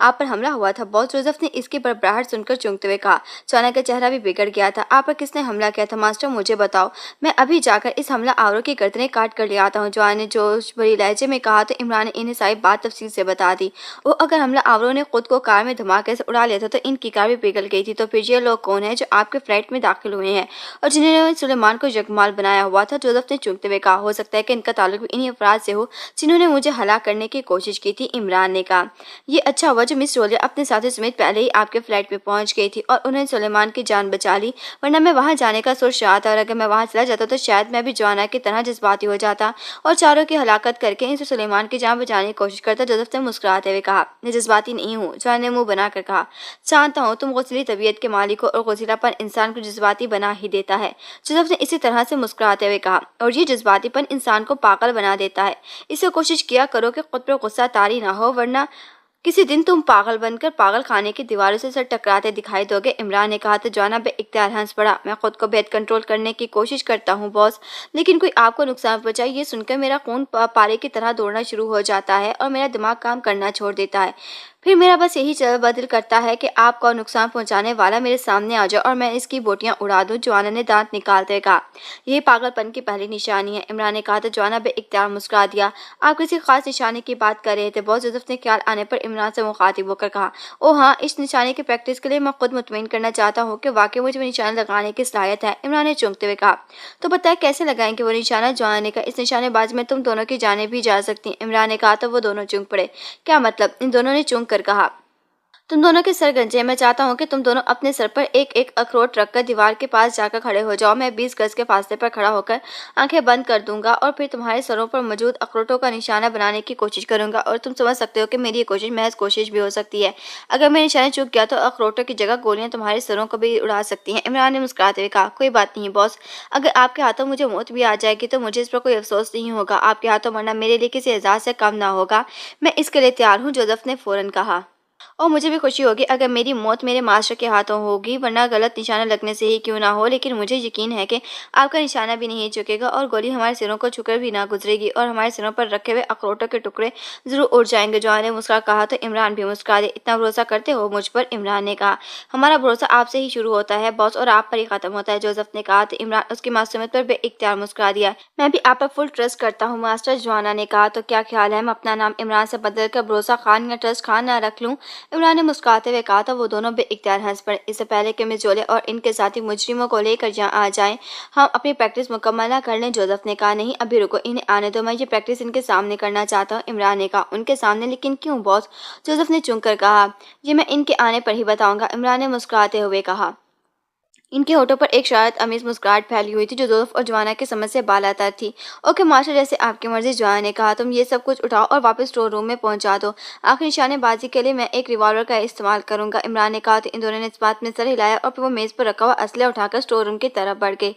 Speaker 1: आप पर हमला हुआ था? बॉस, जोसेफ ने इसकी बड़बड़ाहट सुनकर चौंकते हुए कहा। चाना का चेहरा भी बिगड़ गया था। आप पर किसने हमला किया था मास्टर? मुझे बताओ, मैं अभी जाकर इस हमला आवरों की गर्दनें काट कर ले आता हूँ, जवान ने जोश भरी लहजे में कहा। तो इमरान ने इन्हें सारी बात तफसील से बता दी। वो अगर हमला आवरों ने खुद को कार में धमाके से उड़ा लिया था तो इनकी कार भी पिघल गई थी। तो फिर ये लोग कौन है जो आपके फ्लैट में दाखिल हुए हैं और जिन्होंने सुलेमान को यकमाल बनाया हुआ था? जोसेफ ने चौंकते हुए कहा। हो सकता है कि इनका ताल्लुक भी इन्हीं अफराद से हो जिन्होंने मुझे हलाक करने की कोशिश की थी, इमरान ने कहा। ये अच्छा हुआ जो मिस जोलिया अपने साथी समेत पहले ही आपके फ्लैट में पहुंच गई थी और उन्हें सुलेमान की जान बचा ली, वरना मैं वहां जाने का सोच रहा था और अगर मैं वहां चला जाता तो शायद मैं भी जवाना की तरह जज्बाती हो जाता और चारों की हलाकत करके इनसे सुलेमान की जान बचाने की कोशिश करता। जोसेफ ने मुस्कुराते हुए कहा। मैं जज्बाती नहीं हूँ, जवान ने मुंह बनाकर कहा। जानता हूँ, तुम गुस्सैली तबीयत के मालिक हो और गुस्सैलापन इंसान को जज्बाती बना ही देता है। जोसेफ ने इसी तरह से मुस्कुराते हुए कहा। और ये जज्बातीपन इंसान को पागल बना देता है। इसे कोशिश किया करो कि खुद पर गुस्सा तारी ना हो, वरना किसी दिन तुम पागल बनकर पागल खाने की दीवारों से सर टकराते दिखाई दोगे, इमरान ने कहा। तो जाना बे इख्तियार हंस पड़ा। मैं खुद को बेहद कंट्रोल करने की कोशिश करता हूँ बॉस, लेकिन कोई आपको नुकसान पहुंचाए ये सुनकर मेरा खून पारे की तरह दौड़ना शुरू हो जाता है और मेरा दिमाग काम करना छोड़ देता है। फिर मेरा बस यही दिल करता है कि आपको नुकसान पहुंचाने वाला मेरे सामने आ जाए और मैं इसकी बोटियां उड़ा दूं, जोआना ने दांत निकालते हुए कहा। यही पागलपन की पहली निशानी है, इमरान ने कहा। तो जोआना बे इख्तियार मुस्कुरा दिया। आप किसी खास निशानी की बात कर रहे थे बॉस? जोसेफ ने ख्याल आने पर इमरान से मुखातिब होकर कहा। ओ हाँ, इस निशानी की प्रैक्टिस के लिए मैं खुद मुतमईन करना चाहता हूँ कि वाकई मुझे निशाना लगाने की सलाहियत है, इमरान ने चौंकते हुए कहा। तो बताए कैसे लगाएंगे वो निशाना? जोआना ने कहा। इस निशानेबाजी में तुम दोनों की जानें भी जा सकती हैं, इमरान ने कहा। तो वो दोनों चौंक पड़े। क्या मतलब? इन दोनों ने चौंक कर कहा। तुम दोनों के सर गंजे। मैं चाहता हूँ कि तुम दोनों अपने सर पर एक एक अखरोट रखकर दीवार के पास जाकर खड़े हो जाओ। मैं 20 गज के फासले पर खड़ा होकर आंखें बंद कर दूंगा और फिर तुम्हारे सरों पर मौजूद अखरोटों का निशाना बनाने की कोशिश करूंगा। और तुम समझ सकते हो कि मेरी ये कोशिश महज कोशिश भी हो सकती है। अगर मैं निशाना चूक गया तो अखरोटों की जगह गोलियां तुम्हारे सरों को भी उड़ा सकती हैं, इमरान ने मुस्कुराते हुए कहा। कोई बात नहीं बॉस, अगर आपके हाथों मुझे मौत भी आ जाएगी तो मुझे इस पर कोई अफसोस नहीं होगा। आपके हाथों मरना मेरे लिए किसी एजाज से कम ना होगा। मैं इसके लिए तैयार हूँ, जोसेफ ने फौरन कहा। और मुझे भी खुशी होगी अगर मेरी मौत मेरे मास्टर के हाथों होगी, वरना गलत निशाना लगने से ही क्यों ना हो, लेकिन मुझे यकीन है कि आपका निशाना भी नहीं चुकेगा और गोली हमारे सिरों को छूकर भी ना गुजरेगी और हमारे सिरों पर रखे हुए अखरोटों के टुकड़े जरूर उड़ जाएंगे। जवान ने मुस्कुरा कहा। तो इमरान भी मुस्कुरा दे। इतना भरोसा करते हो मुझ पर, इमरान ने कहा। हमारा भरोसा आपसे ही शुरू होता है बॉस और आप पर ही खत्म होता है, जोसेफ ने कहा। तो इमरान उसकी मासूमियत पर बेइख्तियार मुस्कुरा दिया। मैं भी आप पर फुल ट्रस्ट करता हूँ मास्टर, जवाना ने कहा। तो क्या ख्याल है मैं अपना नाम इमरान से बदल कर भरोसा खान या ट्रस्ट खान ना रख लूँ? इमरान ने मुस्कुराते हुए कहा था। वो दोनों बेइख्तियार हंस पड़े। इससे पहले कि मिस जोले और इनके साथी मुजरिमों को लेकर यहाँ आ जाएं, हम अपनी प्रैक्टिस मुकम्मल ना कर लें। जोसेफ ने कहा, नहीं अभी रुको, इन्हें आने दो, मैं ये प्रैक्टिस इनके सामने करना चाहता हूँ। इमरान ने कहा, उनके सामने? लेकिन क्यों बॉस? जोसेफ ने चुंक कर कहा, ये मैं इनके आने पर ही बताऊंगा। इमरान ने मुस्कुराते हुए कहा। इनके होठों पर एक शरारत अमीज मुस्कुराहट फैली हुई थी जो जोसेफ और जवाना की समझ से बालातर थी। ओके मास्टर, जैसे आपकी मर्जी। जवाना ने कहा, तुम ये सब कुछ उठाओ और वापस स्टोर रूम में पहुंचा दो। आखिरी निशानेबाजी के लिए मैं एक रिवॉल्वर का इस्तेमाल करूंगा। इमरान ने कहा। तो इन दोनों ने इस बात में सर हिलाया और फिर वो मेज पर रखा हुआ असलहा उठाकर स्टोर रूम की तरफ बढ़ गए।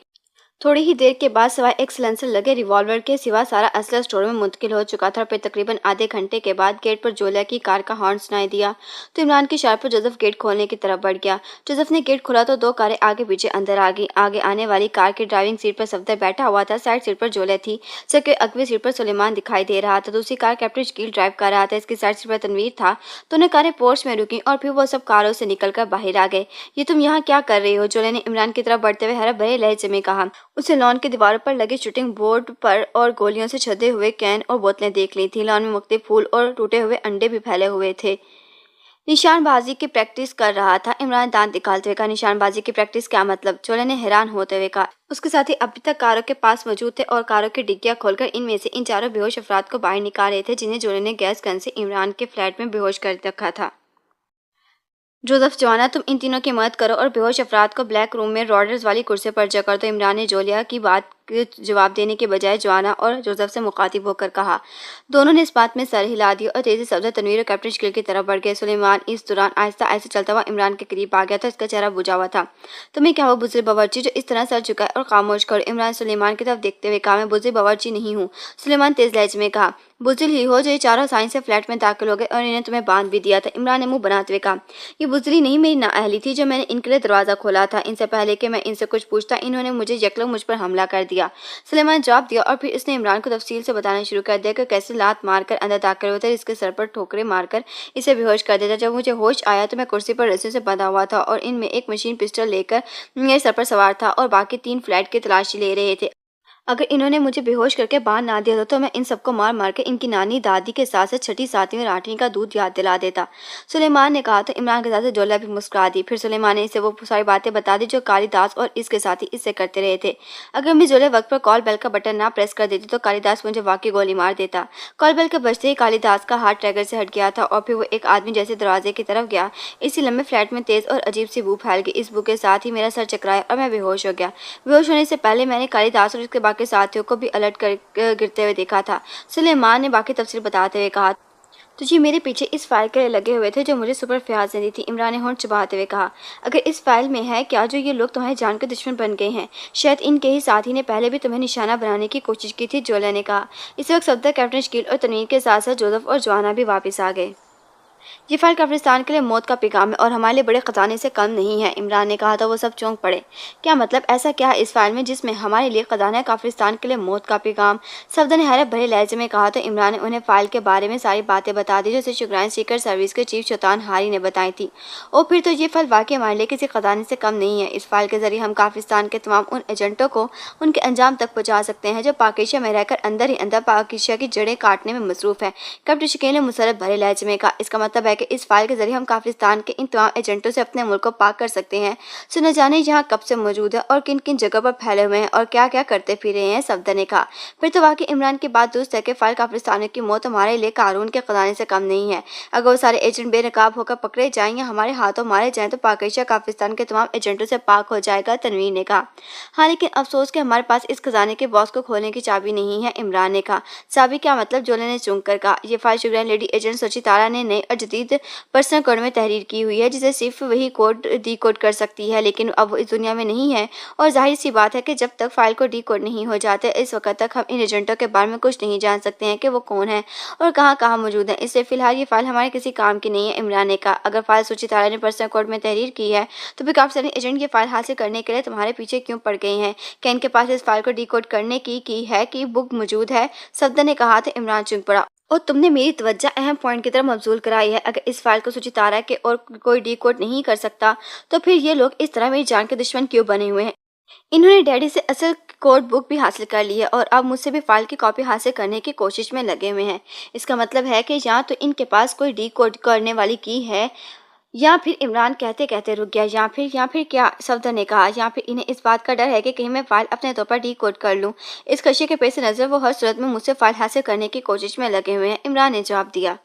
Speaker 1: थोड़ी ही देर के बाद सिवाय एक सिलेंसर लगे रिवॉल्वर के सिवा सारा असला स्टोर में मुंतकिल हो चुका था। और फिर तकरीबन आधे घंटे के बाद गेट पर जोलिया की कार का हॉर्न सुनाई दिया तो इमरान की इशारे पर जोसेफ गेट खोलने की तरफ बढ़ गया। जोसेफ ने गेट खोला तो दो कारें आगे पीछे अंदर आ गई। आगे आने वाली कार की ड्राइविंग सीट पर सफदर बैठा हुआ था। साइड सीट पर जोलिया थी जबकि अगवी सीट पर सुलेमान दिखाई दे रहा था। दूसरी कार कैप्टन शकील ड्राइव कर रहा था। इसकी साइड सीट पर तनवीर था। दोनों कारें पोर्च में रुकी और फिर वो सब कारों से निकलकर बाहर आ गए। ये तुम यहाँ क्या कर रही हो? जोलिया ने इमरान की तरफ बढ़ते हुए हरा भरे लहजे में कहा। उसे लॉन के दीवारों पर लगे शूटिंग बोर्ड पर और गोलियों से छदे हुए कैन और बोतलें देख ली थी। लॉन में मुख्तलिफ फूल और टूटे हुए अंडे भी फैले हुए थे। निशानबाजी की प्रैक्टिस कर रहा था। इमरान दांत निकालते हुए कहा, निशानबाजी की प्रैक्टिस क्या मतलब? जोले ने हैरान होते हुए कहा। उसके साथी अभी तक कारों के पास मौजूद थे और कारों की डिग्गियां खोलकर इनमें से इन चारों बेहोश अफराद को बाहर निकाल रहे थे जिन्हें जोले ने गैस गन से इमरान के फ्लैट में बेहोश कर रखा था। जोसेफ, जवाना, तुम इन तीनों की मदद करो और बेहोश अफराद को ब्लैक रूम में रॉडर्स वाली कुर्सी पर जकड़ दो। इमरान ने जोलिया की बात के जवाब देने के बजाय जवाना और जोसेफ से मुखातिब होकर कहा। दोनों ने इस बात में सर हिला दिया और तेजी से तनवीर और कैप्टन शकील की तरफ बढ़ गए। सुलेमान इस दौरान आहिस्ता आहिस्ता चलता हुआ इमरान के करीब आ गया था। इसका चेहरा बुझा हुआ था। तुम्हें क्या हुआ बुजुर्ग बावर्ची जो इस तरह सर झुका है और खामोश करो? इमरान सुलेमान की तरफ देखते हुए कहा, मैं बुजुर्ग बावर्ची नहीं हूँ। सुलेमान तेज लहजे में कहा, बुजुर्ग ही हो जो ये चारों साइंस से फ्लैट में दाखिल हो गए और इन्हें तुम्हें बांध भी दिया था। इमरान ने मुंह बनाते हुए कहा, ये बुजुर्ग नहीं, मेरी नाअहली थी जो मैंने इनके लिए दरवाजा खोला था। इनसे पहले कि मैं इनसे कुछ पूछता इन्होंने मुझे यकलंग मुझ पर हमला कर दिया। सुलेमान जवाब दिया और फिर इसने इमरान को तफसील से बताना शुरू कर दिया कि कैसे लात मारकर अंदर दाखिल होता, इसके सर पर ठोकरें मारकर इसे बेहोश कर देता। जब मुझे होश आया तो मैं कुर्सी पर रस्सियों से बंधा हुआ था और इनमें एक मशीन पिस्टल लेकर मेरे सर पर सवार था और बाकी 3 फ्लैट की तलाशी ले रहे थे। अगर इन्होंने मुझे बेहोश करके बाहर ना दिया तो मैं इन सबको मार मार के इनकी नानी दादी के साथ छठी 7वीं और 8वीं का दूध याद दिला देता। सुलेमान ने कहा तो इमरान के साथ जोला भी मुस्कुरा दी। फिर सुलेमान ने इसे वो सारी बातें बता दी जो कालिदास और इसके साथी इससे करते रहे थे। अगर मैं जोले वक्त पर कॉल बेल का बटन ना प्रेस कर देती तो कालिदास मुझे वाकई गोली मार देता। कॉल बेल के बजते ही कालिदास का हाथ ट्रैगर से हट गया था और फिर वो एक आदमी जैसे दरवाजे की तरफ गया। इसी लंबे फ्लैट में तेज और अजीब सी बू फैल गई। इस बू के साथ ही मेरा सर चकराया और मैं बेहोश हो गया। बेहोश होने से पहले मैंने कालिदास और इसके बाकी साथियों को भी अलर्ट कर गिरते हुए देखा था। सुलेमान ने बाकी तफसील बताते हुए कहा, तुझे मेरे पीछे इस फाइल के लिए लगे हुए थे जो मुझे सुपर फयाज ने दी थी। इमरान ने होंठ चबाते हुए कहा, अगर इस फाइल में है क्या जो ये लोग तुम्हारी जान के दुश्मन बन गए हैं? शायद इनके ही साथी ने पहले भी तुम्हें निशाना बनाने की कोशिश की थी। जोला ने कहा। इस वक्त सफदर, कैप्टन शकील और तनवीर के साथ साथ जोसेफ और जवाना भी वापस आ गए। ये फाइल काफिरिस्तान के लिए मौत का पैगाम है और हमारे लिए बड़े खजाने से कम नहीं है। इमरान ने कहा था। वो सब चौंक पड़े। क्या मतलब? ऐसा क्या है इस फाइल में जिसमें हमारे लिए खजाना है, काफिरिस्तान के लिए मौत का पैगाम? सफदर ने हैरत भरे लहजे में कहा तो इमरान ने उन्हें फाइल के बारे में सारी बातें बता दी जो उसे शुक्रान सीक्रेट सर्विस के चीफ शैतान हारी ने बताई थी। और फिर तो ये फाइल वाकई हमारे लिए किसी खजाने से कम नहीं है। इस फाइल के जरिए हम काफिरिस्तान के तमाम उन एजेंटों को उनके अंजाम तक पहुंचा सकते हैं जो पाकिस्तान में रहकर अंदर ही अंदर पाकिस्तान की जड़ें काटने में मसरूफ है। कैप्टन शकील ने मुसरत भरे लहजे में कहा, इसका मतलब है कि इस फाइल के जरिए हम काफिरिस्तान के इन तमाम एजेंटों से अपने मुल्क को पाक कर सकते हैं। सो न जाने यहाँ कब से मौजूद है और किन किन जगह पर फैले हुए हैं और क्या क्या करते फिर रहे हैं। सफदर ने कहा। फिर तो वाकई इमरान की बात दुरुस्त है कि फाइल काफिरिस्तानियों की मौत हमारे लिए कानून के खजाने से कम नहीं है। अगर वो सारे एजेंट बेनकाब होकर पकड़े जाएं या हमारे हाथों मारे जाएं तो पाकिस्तान काफिरिस्तान के तमाम एजेंटों से पाक हो जाएगा। तनवीर ने कहा। हाँ, लेकिन अफसोस कि हमारे पास इस खजाने के बॉक्स को खोलने की चाबी नहीं है। इमरान ने कहा। चाबी क्या मतलब? जोले ने चूंक कर कहा। यह फाइल शुक्रान लेडी एजेंट सोची तारा ने नई और जदीद पर्सनल कोड में तहरीर की हुई है जिसे सिर्फ वही कोड डी कोड कर सकती है, लेकिन अब वो इस दुनिया में नहीं है और जाहिर सी बात है कि जब तक फाइल को डी कोड नहीं हो जाते इस वक्त तक हम इन एजेंटों के बारे में कुछ नहीं जान सकते हैं कि वो कौन है और कहाँ कहाँ मौजूद है। इसलिए फिलहाल ये फाइल हमारे किसी काम की नहीं है। इमरान ने कहा। अगर फाइल सूची तारा ने पर्सनल कोड में तहरीर की है तो फिर काफी सारे एजेंट ये फाइल हासिल करने के लिए तुम्हारे पीछे क्यों पड़ गए हैं? क्या इनके पास इस फाइल को डी कोड करने की बुक मौजूद है? सफदर ने कहा तो इमरान चुप पड़ा। और तुमने मेरी तवज्जो अहम पॉइंट की तरफ मबजूल कराई है। अगर इस फाइल को सूची तारा के और कोई डी कोड नहीं कर सकता तो फिर ये लोग इस तरह मेरी जान के दुश्मन क्यों बने हुए हैं? इन्होंने डैडी से असल कोड बुक भी हासिल कर ली है और अब मुझसे भी फाइल की कॉपी हासिल करने की कोशिश में लगे हुए हैं। इसका मतलब है कि या तो इनके पास कोई डी कोड करने वाली की है, या फिर इमरान कहते कहते रुक गया, या फिर क्या, सफदर ने कहा, या फिर इन्हें इस बात का डर है कि कहीं मैं फाइल अपने तौर पर डी कोड कर लूँ। इस खदशे के पेश नज़र वो हर सूरत में मुझसे फाइल हासिल करने की कोशिश में लगे हुए हैं, इमरान ने जवाब दिया।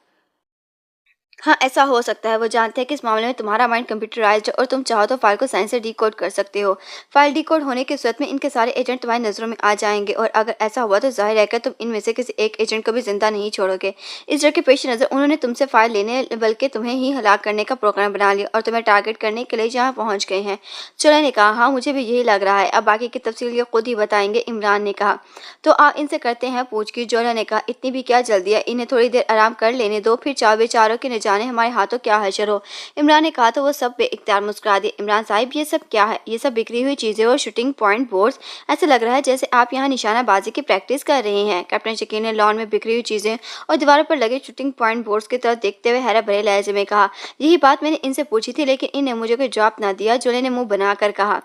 Speaker 1: हाँ, ऐसा हो सकता है। वो जानते हैं कि इस मामले में तुम्हारा माइंड कंप्यूटराइज्ड है और तुम चाहो तो फाइल को साइंस से डिकोड कर सकते हो। फाइल डिकोड होने की सूरत में इनके सारे एजेंट तुम्हारी नज़रों में आ जाएंगे और अगर ऐसा हुआ तो जाहिर है कि तुम इनमें से किसी एक एजेंट को भी जिंदा नहीं छोड़ोगे। इस डर के पेश नज़र उन्होंने तुमसे फाइल लेने बल्कि तुम्हें ही हलाक करने का प्रोग्राम बना लिया और तुम्हें टारगेट करने के लिए यहाँ पहुँच गए हैं। चुलय ने कहा, हाँ मुझे भी यही लग रहा है। अब बाकी की तफसील ये खुद ही बताएंगे, इमरान ने कहा। तो आप इनसे करते हैं पूछगिछ। जोला ने कहा, इतनी भी क्या जल्दी है, इन्हें थोड़ी देर आराम कर लेने दो, फिर बेचारों के न जाने हमारे हाथों क्या हशर हो। इमरान ने कहा तो वो सब बेइख्तियार मुस्कुरा दिए। इमरान साहिब, ये सब क्या है? ये सब बिखरी हुई चीज़ें और शूटिंग पॉइंट बोर्ड्स। ऐसा लग रहा है जैसे आप यहाँ निशानाबाजी की प्रैक्टिस कर रहे हैं। कैप्टन शकील ने लॉन में बिखरी हुई चीज़ें और दीवारों पर लगे शूटिंग पॉइंट बोर्ड्स की तरफ देखते हुए हैरत भरे लहजे में कहा। यही बात मैंने इनसे पूछी थी लेकिन इनने मुझे कोई जवाब ना दिया। जोले ने मुंह बनाकर कहा,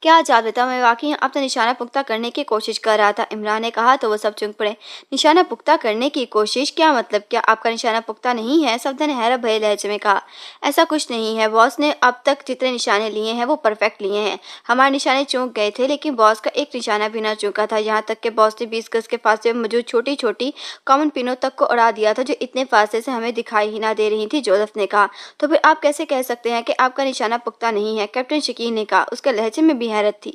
Speaker 1: क्या जादता, मैं वाकई अपना निशाना पुख्ता करने की कोशिश कर रहा था। इमरान ने कहा तो वो सब चुप पड़े। निशाना पुख्ता करने की कोशिश? क्या मतलब? क्या आपका निशाना पुख्ता नहीं है? सफदर ने हैरत भरे लहजे में कहा, ऐसा कुछ नहीं है। बॉस ने अब तक जितने निशाने लिए हैं वो परफेक्ट लिए हैं। हमारे निशाने चूक गए थे लेकिन बॉस का एक निशाना भी ना चूका था। यहाँ तक कि बॉस ने 20 गज के फासले में मौजूद छोटी छोटी कॉमन पिनों तक को उड़ा दिया था जो इतने फासले से हमें दिखाई ही ना दे रही थी। जोसेफ ने कहा, तो फिर आप कैसे कह सकते हैं कि आपका निशाना पुख्ता नहीं है? कैप्टन शकील ने कहा। उसके लहजे में भी हैरत थी।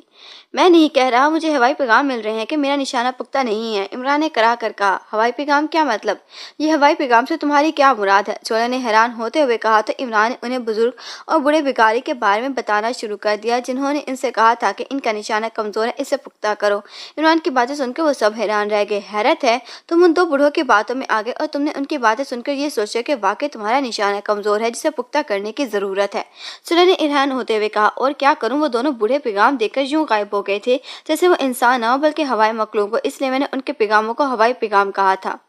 Speaker 1: मैं नहीं कह रहा, मुझे हवाई पैगाम मिल रहे हैं कि मेरा निशाना पुख्ता नहीं है। इमरान ने करा कर कहा, हवाई पैगाम? क्या मतलब? ये हवाई पैगाम से तुम्हारी क्या मुराद है? जोला ने हैरान होते हुए कहा। तो इमरान ने उन्हें बुजुर्ग और बूढ़े भिखारी के बारे में बताना शुरू कर दिया जिन्होंने इनसे कहा था कि इनका निशाना कमजोर है, इसे पुख्ता करो। इमरान की बातें सुनकर वो सब हैरान रह गए। हैरत है, तुम उन दो बूढ़ों की बातों में आ गए और तुमने उनकी बातें सुनकर ये सोचा कि वाकई तुम्हारा निशाना कमजोर है जिसे पुख्ता करने की जरूरत है। सुलह ने हैरान होते हुए कहा, और क्या करूं? वो दोनों बूढ़े पैगाम देकर यूं गायब हो गए थे जैसे वो इंसान ना हो बल्कि हवाई मखलूक हो, इसलिए मैंने उनके पैगामों को हवाई पैगाम कहा था।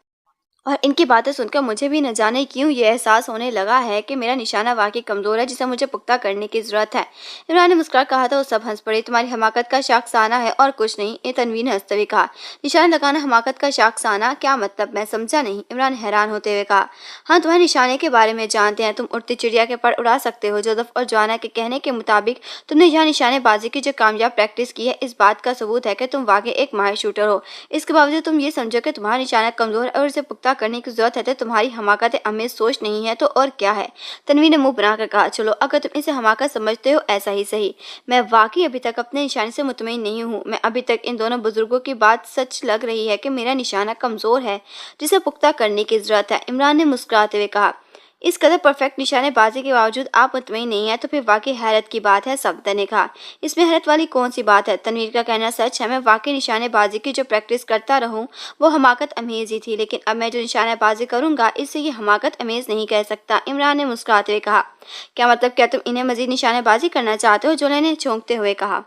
Speaker 1: और इनकी बातें सुनकर मुझे भी न जाने क्यों ये एहसास होने लगा है कि मेरा निशाना वाकई कमज़ोर है जिसे मुझे पुख्ता करने की ज़रूरत है। इमरान ने मुस्कुरा कहा तो वो सब हंस पड़े। तुम्हारी हमाकत का शाखसाना है और कुछ नहीं, ये तनवीर ने हंसते हुए कहा। निशाना लगाना हमाकत का शाखसाना? क्या मतलब? मैं समझा नहीं। इमरान हैरान होते हुए कहा, हाँ तुम्हारे निशाने के बारे में जानते हैं, तुम उड़ती चिड़िया के पर उड़ा सकते हो। जोसेफ और जवाना के कहने के मुताबिक तुमने यहाँ निशानेबाजी की जो कामयाब प्रैक्टिस की है इस बात का सबूत है कि तुम वाकई एक माहिर शूटर हो। इसके बावजूद तुम ये समझो कि तुम्हारा निशाना कमज़ोर है और इसे पुख्ता करने की जरूरत है तो तुम्हारी हमाकत अमेज सोच नहीं है तो और क्या है? तनवीर ने मुंह बनाकर कहा, चलो अगर तुम इसे हमाकत समझते हो ऐसा ही सही। मैं वाकई अभी तक अपने निशाने से मुतमईन नहीं हूँ। मैं अभी तक इन दोनों बुजुर्गों की बात सच लग रही है कि मेरा निशाना कमज़ोर है जिसे पुख्ता करने की ज़रूरत है। इमरान ने मुस्कुराते हुए कहा, इस कदर परफेक्ट निशानेबाजी के बावजूद आप मुतमईन नहीं है तो फिर वाकई हैरत की बात है, सफदर ने कहा। इसमें हैरत वाली कौन सी बात है? तनवीर का कहना सच है। मैं वाकई निशानेबाजी की जो प्रैक्टिस करता रहूं वो हमाकत अमेज ही थी, लेकिन अब मैं जो निशानेबाजी करूंगा इससे ये हमाकत अमेज नहीं कह सकता। इमरान ने मुस्कुराते हुए कहा, क्या मतलब? क्या तुम इन्हें मजीद निशानेबाजी करना चाहते हो? जोले ने चौंकते हुए कहा,